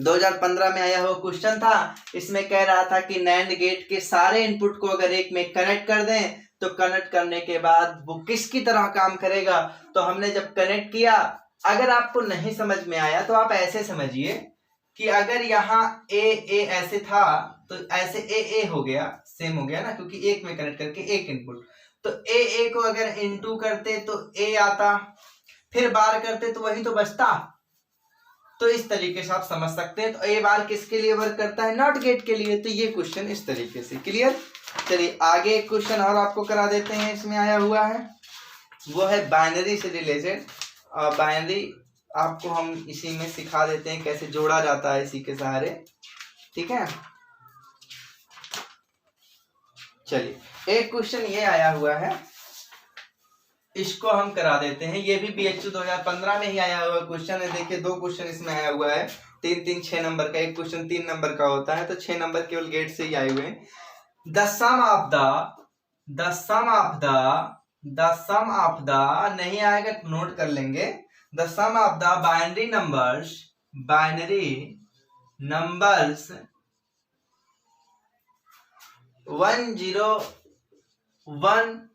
S1: 2015 में आया हुआ क्वेश्चन था। इसमें कह रहा था कि नैंड गेट के सारे इनपुट को अगर एक में कनेक्ट कर दें तो कनेक्ट करने के बाद वो किसकी तरह काम करेगा। तो हमने जब कनेक्ट किया, अगर आपको नहीं समझ में आया तो आप ऐसे समझिए कि अगर यहाँ ए ऐसे था तो ऐसे ए हो गया, सेम हो गया ना, क्योंकि एक में कनेक्ट करके एक इनपुट। तो ए को अगर इनटू करते तो ए आता, फिर बार करते तो वही तो बचता। तो इस तरीके से आप समझ सकते हैं। तो ए बार किसके लिए वर्क करता है, नॉट गेट के लिए। तो ये क्वेश्चन इस तरीके से। क्लियर। चलिए आगे एक क्वेश्चन और आपको करा देते हैं, इसमें आया हुआ है, वो है बाइनरी से रिलेटेड। बाइनरी आपको हम इसी में सिखा देते हैं कैसे जोड़ा जाता है इसी के सहारे। ठीक है। चलिए एक क्वेश्चन ये आया हुआ है, इसको हम करा देते हैं। ये भी बीएचयू 2015 में ही आया हुआ क्वेश्चन है। देखिए 2 क्वेश्चन इसमें आया हुआ है, 3 6 नंबर का, एक क्वेश्चन 3 नंबर का होता है, तो 6 नंबर केवल गेट से ही आए हुए हैं। The sum of the नहीं आएगा नोट कर लेंगे। The sum of the binary numbers 101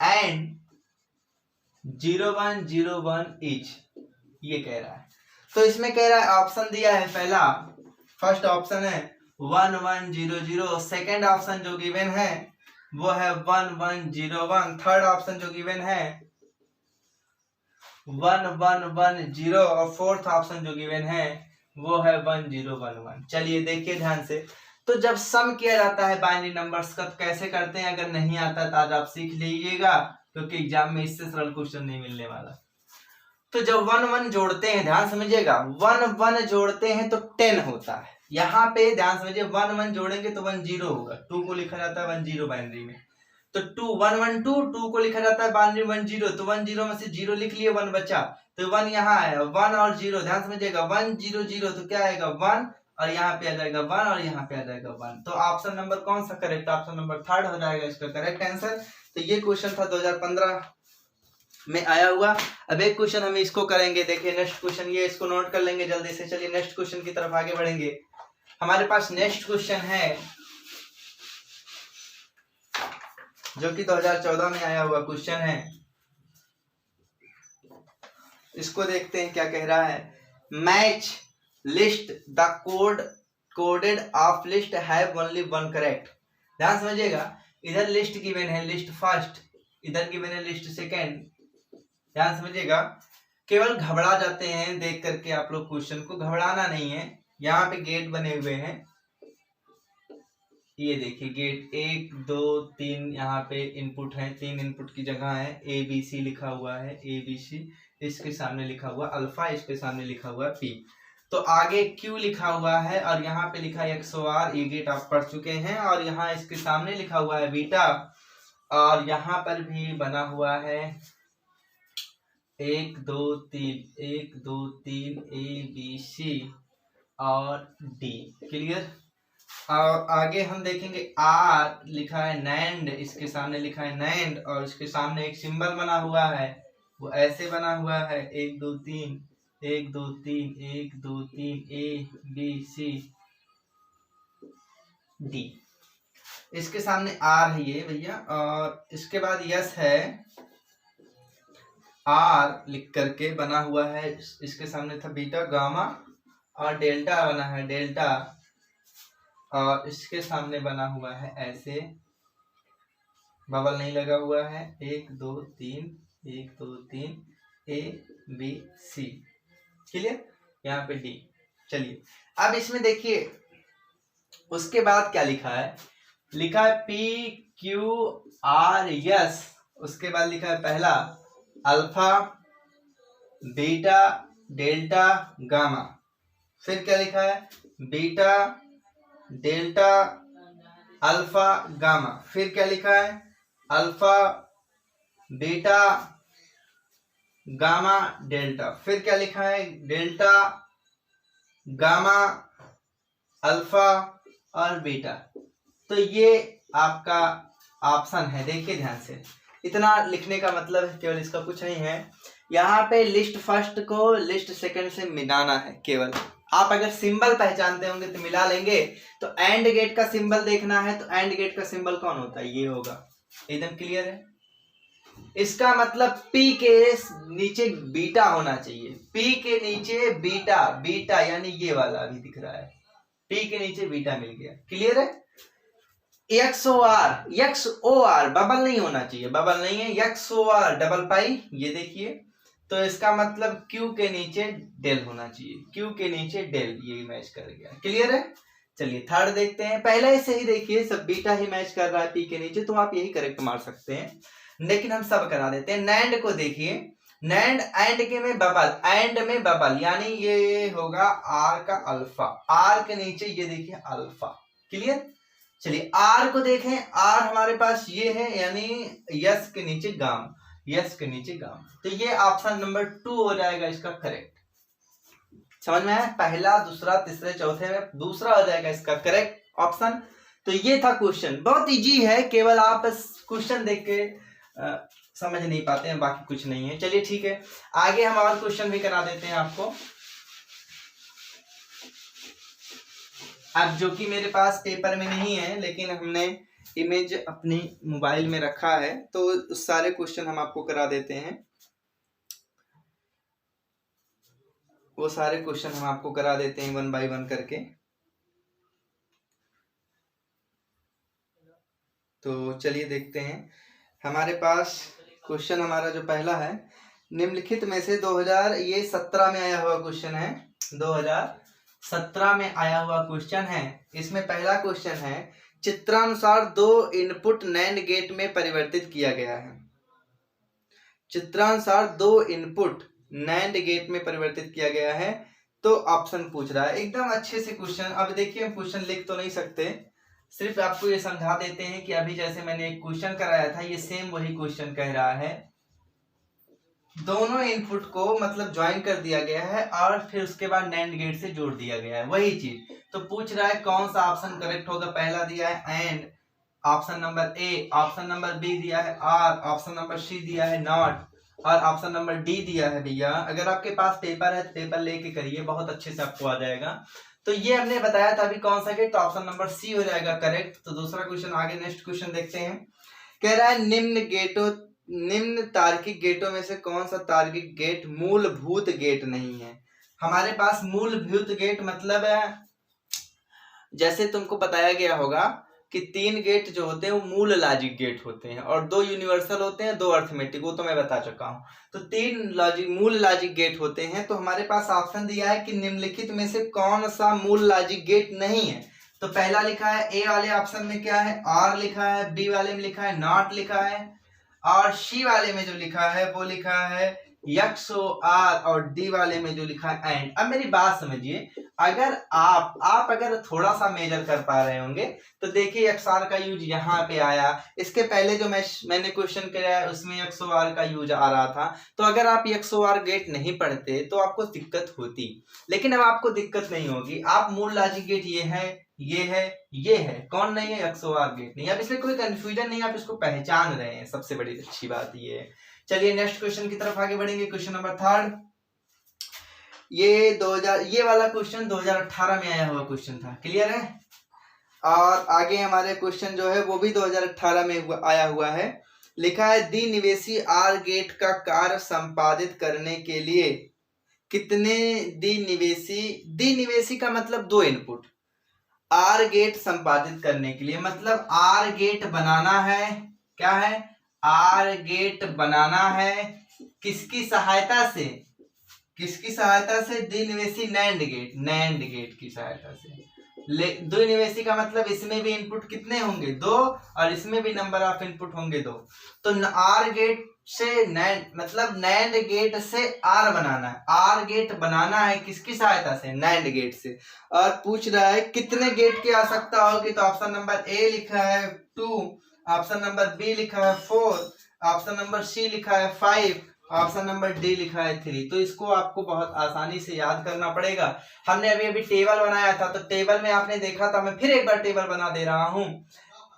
S1: and 0101 each, ये कह रहा है। तो इसमें कह रहा है, ऑप्शन दिया है पहला, फर्स्ट ऑप्शन है 1100, सेकेंड ऑप्शन जो गिवन है वो है 1101, थर्ड ऑप्शन जो गिवन है 1110, और फोर्थ ऑप्शन जो गिवन है वो है 1011। चलिए देखिए ध्यान से। तो जब सम किया जाता है बाइनरी नंबर्स का तो कैसे करते हैं, अगर नहीं आता तो आज आप सीख लीजिएगा, क्योंकि एग्जाम में इससे सरल क्वेश्चन नहीं मिलने वाला। तो जब 1 1 जोड़ते हैं, ध्यान समझिएगा, 1 1 जोड़ते हैं तो 10 होता है। यहाँ पे ध्यान समझिए, 1 1 जोड़ेंगे तो 1 0 होगा, 2 को लिखा जाता है 1 0 बाइनरी में। तो 2 1 1 2, 2 को लिखा जाता है बाइनरी 1 0, तो 1 0 में से 0 लिख लिए, 1 बचा, तो 1 यहाँ आया, 1 और 0, ध्यान समझिएगा, 1 0 0, तो क्या आएगा 1, और यहाँ पे आ जाएगा 1 और यहाँ पे आ जाएगा 1। तो ऑप्शन नंबर कौन सा करेक्ट? ऑप्शन नंबर 3 हो जाएगा इसका करेक्ट आंसर। तो ये क्वेश्चन था 2015 में आया हुआ। अब एक क्वेश्चन हम इसको करेंगे, देखिए नेक्स्ट क्वेश्चन, ये इसको नोट कर लेंगे जल्दी से। चलिए नेक्स्ट क्वेश्चन की तरफ आगे बढ़ेंगे। हमारे पास नेक्स्ट क्वेश्चन है जो कि 2014 में आया हुआ क्वेश्चन है। इसको देखते हैं क्या कह रहा है। Match list the coded of list have only one correct. ध्यान समझिएगा, इधर लिस्ट गिवन है, लिस्ट फर्स्ट, इधर गिवन है लिस्ट सेकेंड। ध्यान समझिएगा, केवल घबरा जाते हैं देख करके आप लोग, क्वेश्चन को घबराना नहीं है। यहाँ पे गेट बने हुए हैं, ये देखिए गेट 1 2 3, यहाँ पे इनपुट है, 3 इनपुट की जगह है, ABC लिखा हुआ है, ABC, इसके सामने लिखा हुआ अल्फा, इसके सामने लिखा हुआ P, तो आगे Q लिखा हुआ है, और यहाँ पे लिखा है XOR, ये गेट आप पढ़ चुके हैं, और यहाँ इसके सामने लिखा हुआ है बीटा, और यहाँ पर भी बना हुआ है 1 2 3 ABC और D। क्लियर? और आगे हम देखेंगे R लिखा है नैंड, इसके सामने लिखा है नैंड, और इसके सामने एक सिंबल बना हुआ है, वो ऐसे बना हुआ है 1 2 3 1 2 3 1 2 3 ABC D। इसके सामने R है ये भैया, और इसके बाद यस है, R लिख करके बना हुआ है, इसके सामने था बीटा गामा, और डेल्टा बना है डेल्टा, और इसके सामने बना हुआ है ऐसे, बबल नहीं लगा हुआ है, 1 2 3 1 2 3 ABC। क्लियर? यहाँ पे D। चलिए अब इसमें देखिए उसके बाद क्या लिखा है, लिखा है PQRS, उसके बाद लिखा है पहला अल्फा बीटा डेल्टा गामा, फिर क्या लिखा है बीटा डेल्टा अल्फा गामा, फिर क्या लिखा है अल्फा बीटा गामा डेल्टा, फिर क्या लिखा है डेल्टा गामा अल्फा और बीटा। तो ये आपका ऑप्शन है, देखिए ध्यान से, इतना लिखने का मतलब है केवल, इसका कुछ नहीं है। यहाँ पे लिस्ट फर्स्ट को लिस्ट सेकंड से मिलाना है केवल। आप अगर सिंबल पहचानते होंगे तो मिला लेंगे। तो एंड गेट का सिंबल देखना है, तो एंड गेट का सिंबल कौन होता है, ये होगा। एकदम क्लियर है? इसका मतलब P के नीचे बीटा होना चाहिए, P के नीचे बीटा, बीटा यानी ये वाला अभी दिख रहा है, P के नीचे बीटा मिल गया। क्लियर है? XOR बबल नहीं होना चाहिए, बबल नहीं है, XOR डबल पाई, ये देखिए, तो इसका मतलब Q के नीचे डेल होना चाहिए, Q के नीचे डेल, ये मैच कर गया। क्लियर है? चलिए थर्ड देखते हैं। पहले से ही देखिए सब बीटा ही मैच कर रहा है P के नीचे, तो आप यही करेक्ट मार सकते हैं, लेकिन हम सब करा देते हैं। नैंड को देखिए, नैंड एंड के में बबल, एंड में बबल, यानी ये होगा R का अल्फा, R के नीचे ये देखिए अल्फा। क्लियर? चलिए R को देखें, R हमारे पास ये है, यानी यस के नीचे गाम, यस के नीचे गाम, तो ये ऑप्शन नंबर 2 हो जाएगा इसका करेक्ट। समझ में आया? पहला दूसरा तीसरे चौथे में दूसरा हो जाएगा इसका करेक्ट ऑप्शन। तो ये था क्वेश्चन, बहुत इजी है, केवल आप क्वेश्चन देख के समझ नहीं पाते हैं, बाकी कुछ नहीं है। चलिए ठीक है, आगे हम और क्वेश्चन भी करा देते हैं आपको। अब जो कि मेरे पास पेपर में नहीं है, लेकिन हमने इमेज अपनी मोबाइल में रखा है, तो उस सारे क्वेश्चन हम आपको करा देते हैं, वो सारे क्वेश्चन हम आपको करा देते हैं 1 बाय 1 करके। तो चलिए देखते हैं, हमारे पास क्वेश्चन हमारा जो पहला है, निम्नलिखित में से 2017 में आया हुआ क्वेश्चन है, 2017 में आया हुआ क्वेश्चन है। इसमें पहला क्वेश्चन है, चित्रानुसार 2 इनपुट नैंड गेट में परिवर्तित किया गया है। चित्रानुसार 2 इनपुट नैंड गेट में परिवर्तित किया गया है। तो ऑप्शन पूछ रहा है एकदम अच्छे से क्वेश्चन। अब देखिए हम क्वेश्चन लिख तो नहीं सकते, सिर्फ आपको ये समझा देते हैं कि अभी जैसे मैंने एक क्वेश्चन कराया था ये सेम वही क्वेश्चन कह रहा है। दोनों इनपुट को मतलब ज्वाइन कर दिया गया है और फिर उसके बाद नैंड गेट से जोड़ दिया गया है, वही चीज। तो पूछ रहा है कौन सा ऑप्शन करेक्ट होगा। पहला दिया है AND, option number A, option number B दिया है आर, ऑप्शन नंबर सी दिया है नॉट, और ऑप्शन नंबर डी दिया है भैया। अगर आपके पास पेपर है तो पेपर लेके करिए, बहुत अच्छे से आपको आ जाएगा। तो ये हमने बताया था अभी कौन सा गेट, तो ऑप्शन नंबर सी हो जाएगा करेक्ट। तो दूसरा क्वेश्चन आगे, नेक्स्ट क्वेश्चन देखते हैं। कह रहा है निम्न तार्किक गेटों में से कौन सा तार्किक गेट मूलभूत गेट नहीं है। हमारे पास मूलभूत गेट मतलब है, जैसे तुमको बताया गया होगा कि 3 गेट जो होते हैं वो मूल लॉजिक गेट होते हैं और 2 यूनिवर्सल होते हैं, 2 अर्थमेटिक, वो तो मैं बता चुका हूं। तो 3 मूल लॉजिक गेट होते हैं। तो हमारे पास ऑप्शन दिया है कि निम्नलिखित में से कौन सा मूल लॉजिक गेट नहीं है। तो पहला लिखा है ए वाले ऑप्शन में क्या है, आर लिखा है, बी वाले में लिखा है नॉट लिखा है, और सी वाले में जो लिखा है वो लिखा है यक्स आर, और डी वाले में जो लिखा है एंड। अब मेरी बात समझिए, अगर आप अगर थोड़ा सा मेजर कर पा रहे होंगे तो देखिए एक्स आर का यूज यहाँ पे आया। इसके पहले जो मैंने क्वेश्चन किया उसमें एक्स आर का यूज आ रहा था। तो अगर आप एक्स आर गेट नहीं पढ़ते तो आपको दिक्कत होती, लेकिन अब आपको दिक्कत नहीं होगी। आप मूल लॉजिक गेट ये है, ये है, ये है, कौन नहीं है, एक्स आर गेट नहीं। अब इसमें कोई कंफ्यूजन नहीं, आप इसको पहचान रहे हैं, सबसे बड़ी अच्छी बात ये है। चलिए नेक्स्ट क्वेश्चन की तरफ आगे बढ़ेंगे। क्वेश्चन नंबर 3, ये वाला क्वेश्चन 2018 में आया हुआ क्वेश्चन था, क्लियर है। और आगे हमारे क्वेश्चन जो है वो भी 2018 में आया हुआ है। लिखा है द्विनिवेशी आर गेट का कार्य संपादित करने के लिए कितने द्विनिवेशी का मतलब 2 इनपुट, आर गेट संपादित करने के लिए मतलब आर गेट बनाना है। क्या है, आर गेट बनाना है। किसकी सहायता से, किसकी सहायता से, द्विनिवेशी नैंड गेट की सहायता से। द्विनिवेशी का मतलब इसमें भी इनपुट कितने होंगे, 2, और इसमें भी नंबर ऑफ इनपुट होंगे 2। तो आर गेट से नैंड मतलब नैंड गेट से आर बनाना है, आर गेट बनाना है किसकी सहायता से, नैंड गेट से। और पूछ रहा है कितने गेट की आवश्यकता होगी। तो ऑप्शन नंबर ए लिखा है 2, ऑप्शन नंबर बी लिखा है 4, ऑप्शन नंबर सी लिखा है 5, ऑप्शन नंबर डी लिखा है 3। तो इसको आपको बहुत आसानी से याद करना पड़ेगा। हमने अभी टेबल बनाया था, तो टेबल में आपने देखा था, मैं फिर एक बार टेबल बना दे रहा हूं।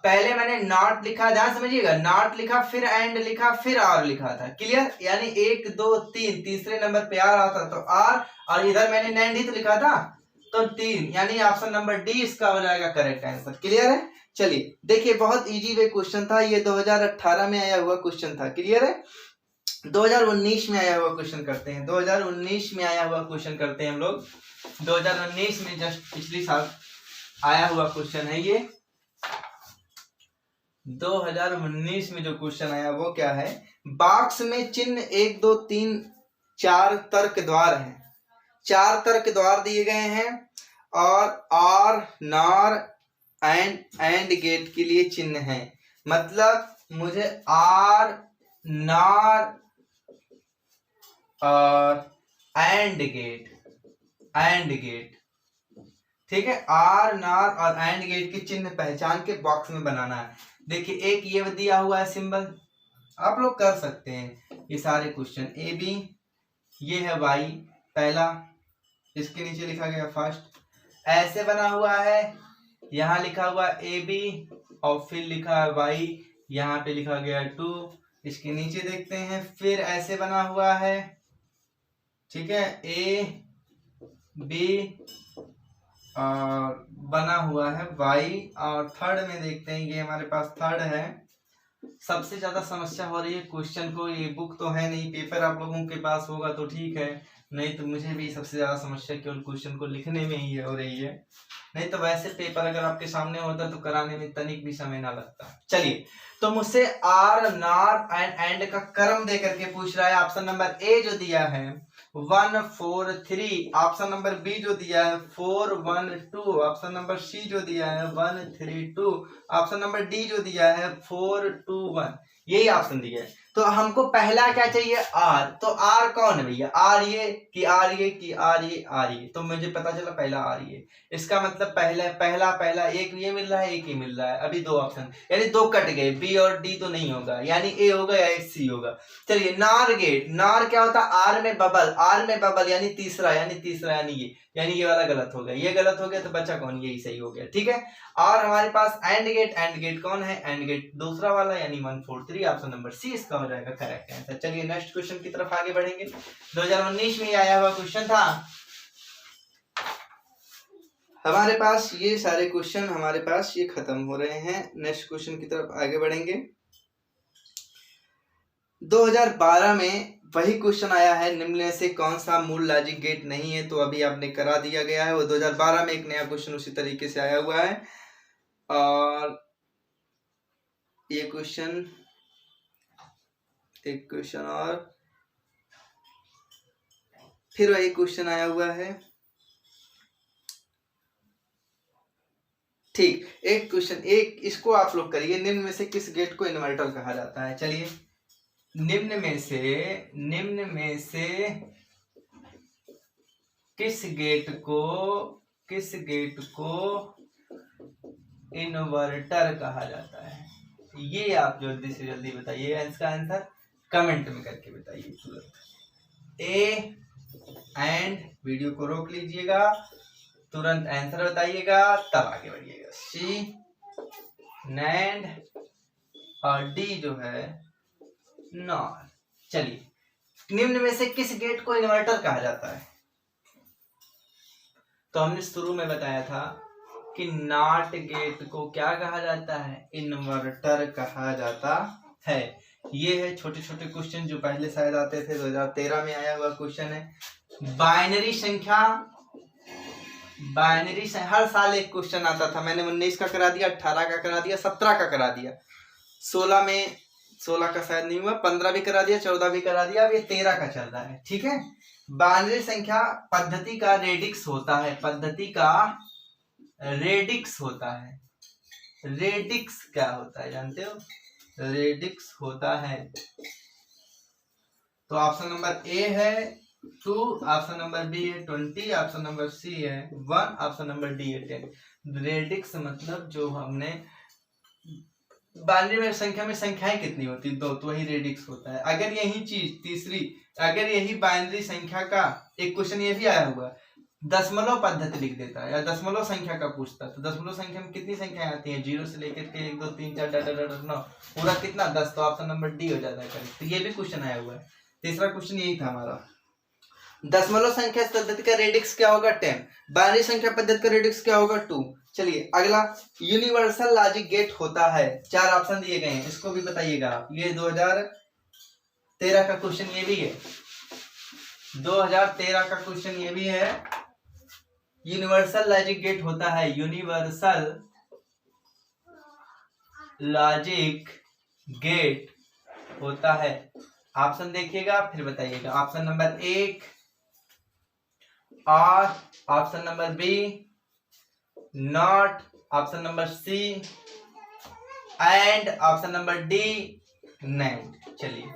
S1: पहले मैंने नॉट लिखा, ध्यान समझिएगा, नॉट लिखा, फिर एंड लिखा, फिर आर लिखा था, क्लियर। यानी 1 2 3, तीसरे नंबर पे आर आता तो आर, और इधर मैंने नैंड ही तो लिखा था तो 3, यानी ऑप्शन नंबर डी इसका हो जाएगा करेक्ट आंसर, क्लियर है। चलिए देखिए, बहुत इजी वे क्वेश्चन था ये, 2018 में आया हुआ क्वेश्चन था, क्लियर है। 2019 में आया हुआ क्वेश्चन करते हैं, 2019 में आया हुआ क्वेश्चन करते हैं हम लोग। 2019 में जस्ट पिछली साल आया हुआ क्वेश्चन है ये। 2019 में जो क्वेश्चन आया वो क्या है, बॉक्स में चिन्ह 1 2 3 4 तर्क द्वार हैं, 4 तर्क द्वार दिए गए हैं और आर नॉर एंड गेट के लिए चिन्ह है। मतलब मुझे आर नॉर और एंड गेट, ठीक है, आर नॉर और एंड गेट के चिन्ह पहचान के बॉक्स में बनाना है। देखिए एक ये दिया हुआ है सिंबल, आप लोग कर सकते हैं ये सारे क्वेश्चन। ए बी, ये है वाई पहला, इसके नीचे लिखा गया फर्स्ट, ऐसे बना हुआ है, यहाँ लिखा हुआ ए बी और फिर लिखा है वाई, यहाँ पे लिखा गया 2, इसके नीचे देखते हैं, फिर ऐसे बना हुआ है, ठीक है, ए बी और बना हुआ है वाई, और थर्ड में देखते हैं, ये हमारे पास थर्ड है। सबसे ज्यादा समस्या हो रही है क्वेश्चन को, ये बुक तो है नहीं, पेपर आप लोगों के पास होगा तो ठीक है, नहीं तो मुझे भी सबसे ज्यादा समस्या केवल क्वेश्चन को लिखने में ही हो रही है। नहीं तो वैसे पेपर अगर आपके सामने होता तो कराने में तनिक भी समय ना लगता। चलिए, तो मुझसे आर नॉर एंड का क्रम दे करके पूछ रहा है। ऑप्शन नंबर ए जो दिया है 1 4 3, ऑप्शन नंबर बी जो दिया है 4 1 2, ऑप्शन नंबर सी जो दिया है 1 3 2, ऑप्शन नंबर डी जो दिया है 4 2 1, यही ऑप्शन दिया है। तो हमको पहला क्या चाहिए, आर। तो आर कौन है भैया, आर ये कि आर ये कि आर ये, आर ये। तो मुझे पता चला पहला आर ये। इसका मतलब पहला एक ये मिल रहा है, एक ही मिल रहा है। अभी दो ऑप्शन यानी दो कट गए, बी और डी तो नहीं होगा, यानी ए होगा या सी होगा। चलिए नार गेट, नार क्या होता है, आर में बबल, आर में बबल यानी तीसरा यानी ये वाला गलत हो गया, ये गलत हो गया तो बचा कौन, यही सही हो गया, ठीक है। और हमारे पास एंड गेट कौन है, एंड गेट दूसरा वाला यानी 143, ऑप्शन नंबर सी इसका हो जाएगा करेक्ट आंसर। चलिए नेक्स्ट क्वेश्चन की तरफ आगे बढ़ेंगे। 2019 में आया हुआ क्वेश्चन था हमारे पास। ये सारे क्वेश्चन हमारे पास ये खत्म हो रहे हैं, नेक्स्ट क्वेश्चन की तरफ आगे बढ़ेंगे। 2012 में वही क्वेश्चन आया है, निम्न में से कौन सा मूल लॉजिक गेट नहीं है। तो अभी आपने करा दिया गया है, वो 2012 में एक नया क्वेश्चन उसी तरीके से आया हुआ है। और ये क्वेश्चन, एक क्वेश्चन और फिर वही क्वेश्चन आया हुआ है, ठीक। एक क्वेश्चन, एक इसको आप लोग करिए, निम्न में से किस गेट को इन्वर्टर कहा जाता है। चलिए निम्न में से किस गेट को इन्वर्टर कहा जाता है, ये आप जल्दी से जल्दी बताइए। इसका आंसर कमेंट में करके बताइए तुरंत। ए एंड वीडियो को रोक लीजिएगा, तुरंत आंसर बताइएगा, तब आगे बढ़िएगा। सी नैंड और डी जो है नॉर। चलिए निम्न में से किस गेट को इन्वर्टर कहा जाता है। तो हमने शुरू में बताया था कि नॉट गेट को क्या कहा जाता है, इन्वर्टर कहा जाता है। ये है छोटे छोटे क्वेश्चन जो पहले शायद आते थे, 2013 में आया हुआ क्वेश्चन है। बाइनरी संख्या हर साल एक क्वेश्चन आता था। मैंने 19 का करा दिया, 18 का करा दिया, 17 का करा दिया, 16 का शायद नहीं हुआ, 15 भी करा दिया, 14 भी करा दिया, अब ये 13 का चल रहा है, ठीक है। बाइनरी संख्या पद्धति का रेडिक्स होता है, रेडिक्स क्या होता है जानते हो, रेडिक्स होता है। तो ऑप्शन नंबर ए है 2, ऑप्शन नंबर बी है 20, ऑप्शन नंबर सी है 1, ऑप्शन नंबर डी है 10। रेडिक्स मतलब जो हमने बाइनरी में संख्या में संख्याएं कितनी होती है, 2, तो वही रेडिक्स होता है। अगर यही चीज तीसरी, अगर यही बाइनरी संख्या का एक क्वेश्चन ये भी आया हुआ, दशमलव पद्धति लिख देता है या दशमलव संख्या का पूछता है, तो दशमलव संख्या में कितनी संख्याएं आती हैं, 0 से लेकर के 1 2 3 4 9 पूरा कितना 10, तो ऑप्शन नंबर डी हो जाता है करेक्ट। तो ये भी क्वेश्चन आया हुआ है, तीसरा क्वेश्चन यही था हमारा। दशमलव संख्या पद्धति का रेडिक्स क्या होगा 10, बाइनरी संख्या पद्धति का रेडिक्स क्या होगा 2। चलिए अगला, यूनिवर्सल लॉजिक गेट होता है, 4 ऑप्शन दिए गए हैं, इसको भी बताइएगा आप। ये 2013 का क्वेश्चन ये भी है, 2013 का क्वेश्चन ये भी है। यूनिवर्सल लॉजिक गेट होता है, यूनिवर्सल लॉजिक गेट होता है। ऑप्शन देखिएगा फिर बताइएगा। ऑप्शन नंबर 1 और option number B NOT, option number C AND option number D NAND. चलिए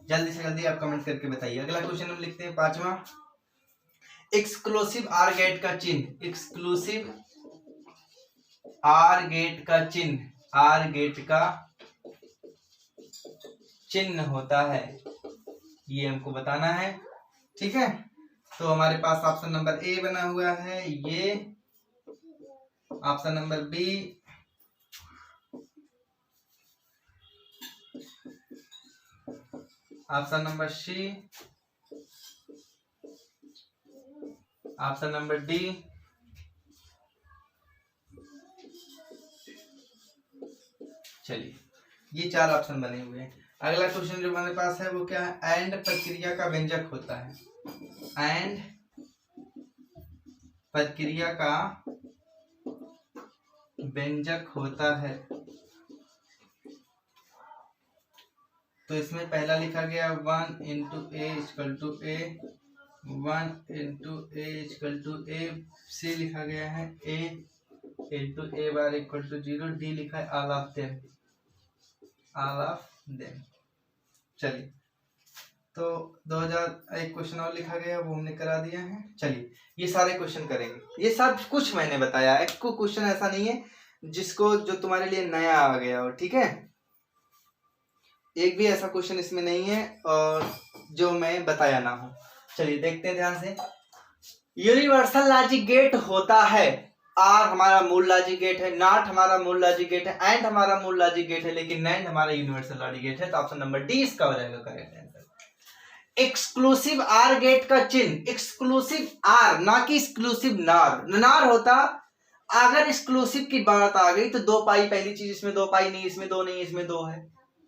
S1: जल्दी से जल्दी आप कमेंट करके बताइए। अगला क्वेश्चन हम लिखते हैं 5वां, एक्सक्लूसिव आर गेट का चिन्ह, एक्सक्लूसिव आर गेट का चिन्ह, आर गेट का चिन्ह होता है, ये हमको बताना है, ठीक है। तो हमारे पास ऑप्शन नंबर ए बना हुआ है, ये option number B, option number C, option number D, चलिए ये 4 ऑप्शन बने हुए हैं। अगला क्वेश्चन जो हमारे पास है वो क्या है, एंड प्रक्रिया का व्यंजक होता है, एंड प्रक्रिया का व्यंजक होता है। तो इसमें पहला लिखा गया 1 into a equal to a, 1 into a equal to a, c लिखा गया है a into a bar equal to 0, d लिखा है all of them, all of them. चलिए, तो 2000 एक क्वेश्चन और लिखा गया, वो हमने करा दिया है। चलिए ये सारे क्वेश्चन करेंगे, ये सब कुछ मैंने बताया, एक को क्वेश्चन ऐसा नहीं है जिसको जो तुम्हारे लिए नया आ गया हो, ठीक है। एक भी ऐसा क्वेश्चन इसमें नहीं है और जो मैं बताया ना हो। चलिए देखते हैं ध्यान से। यूनिवर्सल लॉजिक गेट होता है, आर हमारा मूल लॉजिक गेट है, नॉट हमारा मूल लॉजिक गेट है, एंड हमारा मूल लॉजिक गेट है, लेकिन नैंड हमारा यूनिवर्सल लॉजिक गेट है। तो ऑप्शन नंबर डी इसका हो जाएगा correct answer. Exclusive OR gate का चिन्ह, एक्सक्लूसिव आर, ना कि एक्सक्लूसिव नार। नार होता अगर एक्सक्लूसिव की बात आ गई तो 2 पाई, पहली चीज इसमें 2 पाई नहीं, इसमें 2 नहीं, इसमें 2 है,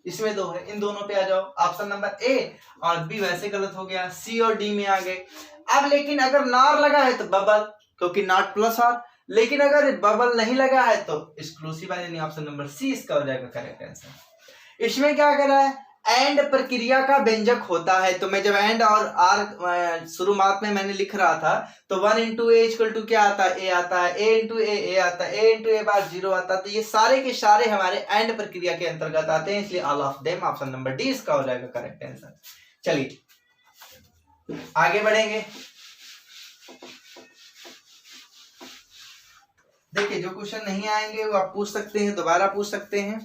S1: इसमें 2 है, इन दोनों पे आ जाओ। ऑप्शन नंबर ए और बी वैसे गलत हो गया, सी और डी में आ गए। अब लेकिन अगर नार लगा है तो बबल, क्योंकि नॉट प्लस आर, लेकिन अगर बबल नहीं लगा है तो एक्सक्लूसिव है, यानी ऑप्शन नंबर सी इसका हो जाएगा करेक्ट आंसर। इसमें क्या कर रहा है, एंड प्रक्रिया का व्यंजक होता है। तो मैं जब एंड और आर शुरुआत में मैंने लिख रहा था तो 1 इंटू ए इक्वल टू क्या आता है, ए आता है, ए इंटू ए आता है, ए इंटू ए बार 0 आता है। तो ये सारे के सारे हमारे एंड प्रक्रिया के अंतर्गत आते हैं, इसलिए all of them option number D इसका हो जाएगा करेक्ट आंसर। चलिए आगे बढ़ेंगे। देखिए जो क्वेश्चन नहीं आएंगे वो आप पूछ सकते हैं, दोबारा पूछ सकते हैं,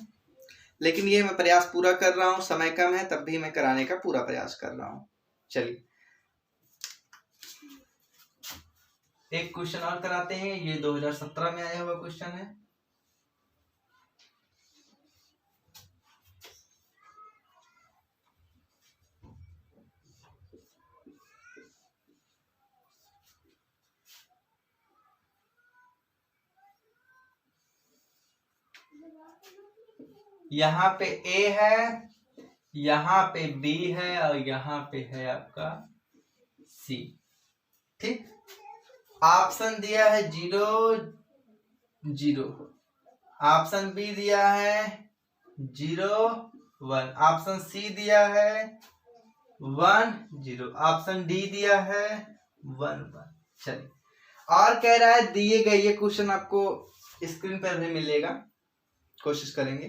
S1: लेकिन ये मैं प्रयास पूरा कर रहा हूं, समय कम है तब भी मैं कराने का पूरा प्रयास कर रहा हूं। चलिए एक क्वेश्चन और कराते हैं, ये 2017 में आया हुआ क्वेश्चन है। यहाँ पे ए है, यहाँ पे बी है और यहाँ पे है आपका सी, ठीक। ऑप्शन दिया है 0 0, ऑप्शन बी दिया है 0 1, ऑप्शन सी दिया है 1 0, ऑप्शन डी दिया है 1 1। चलिए और कह रहा है दिए गए, ये क्वेश्चन आपको स्क्रीन पर भी मिलेगा, कोशिश करेंगे।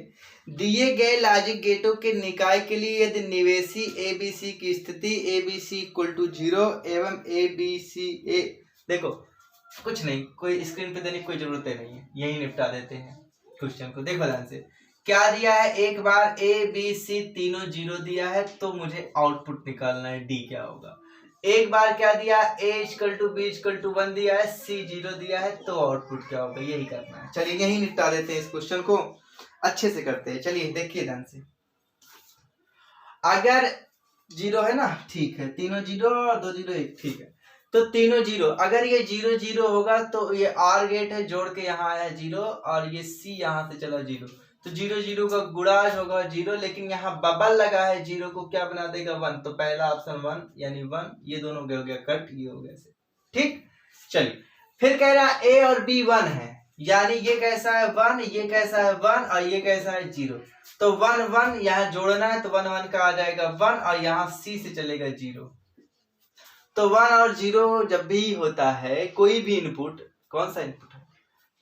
S1: दिए गए लॉजिक गेटों के निकाय के लिए यदि निवेशी एबीसी की स्थिति एबीसी इक्वल टू 0 एवं एबीसी ए, देखो कुछ नहीं, कोई स्क्रीन पे देने की कोई जरूरत नहीं है, यही निपटा देते हैं क्वेश्चन को। देखो ध्यान से क्या दिया है, एक बार ए बी सी तीनों 0 दिया है तो मुझे आउटपुट निकालना है, डी क्या होगा। एक बार क्या दिया, A equal to B equal to 1 दिया है, सी 0 दिया है, तो आउटपुट क्या होगा, यही करना है। चलिए यही निपटा देते हैं इस क्वेश्चन को, अच्छे से करते हैं। चलिए देखिए ध्यान से, अगर 0 है ना, ठीक है, तीनों 0 और 2 0 1, ठीक है, तो तीनों 0, अगर ये 0 0 होगा तो ये आर गेट है, जोड़ के यहाँ आया 0 और ये सी यहाँ से चला 0, तो 0 0 का गुणाज होगा 0, लेकिन यहाँ बबल लगा है 0 को क्या बना देगा 1, तो पहला ऑप्शन 1 यानी 1, ये दोनों हो गया कट, ये हो गया से, ठीक। चलिए फिर कह रहा है ए और बी 1 है, यानी ये कैसा है 1, ये कैसा है 1 और ये कैसा है 0, तो 1 1 यहाँ जोड़ना है तो 1 1 का आ जाएगा 1 और यहाँ सी से चलेगा 0। तो 1 और 0 जब भी होता है कोई भी इनपुट, कौन सा इनपुट है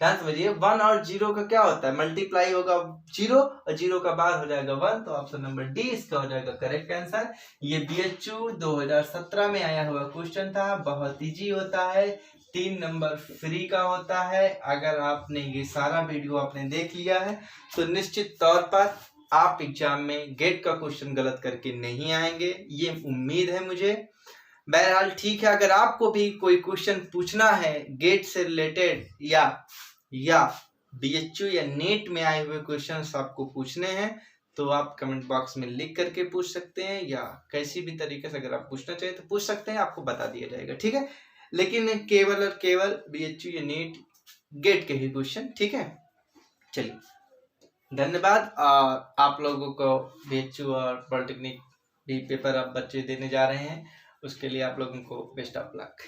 S1: ध्यान समझिए, 1 और 0 का क्या होता है, मल्टीप्लाई होगा 0 और 0 का बाद हो जाएगा 1, तो ऑप्शन नंबर डी इसका हो जाएगा करेक्ट आंसर। ये बीएचयू 2017 में आया हुआ क्वेश्चन था, बहुत इजी होता है, 3 नंबर फ्री का होता है। अगर आपने ये सारा वीडियो आपने देख लिया है तो निश्चित तौर पर आप एग्जाम में गेट का क्वेश्चन गलत करके नहीं आएंगे, ये उम्मीद है मुझे। बहरहाल ठीक है, अगर आपको भी कोई क्वेश्चन पूछना है गेट से रिलेटेड या बीएचयू या नीट में आए हुए क्वेश्चंस आपको पूछने हैं तो आप कमेंट बॉक्स में लिख करके पूछ सकते हैं, या किसी भी तरीके से अगर आप पूछना चाहिए तो पूछ सकते हैं, आपको बता दिया जाएगा, ठीक है। लेकिन केवल और केवल बीएचयू या नीट गेट के ही क्वेश्चन, ठीक है। चलिए धन्यवाद। आप लोगों को बीएचयू और पॉलिटेक्निक भी पेपर आप बच्चे देने जा रहे हैं, उसके लिए आप लोगों को बेस्ट ऑफ लक।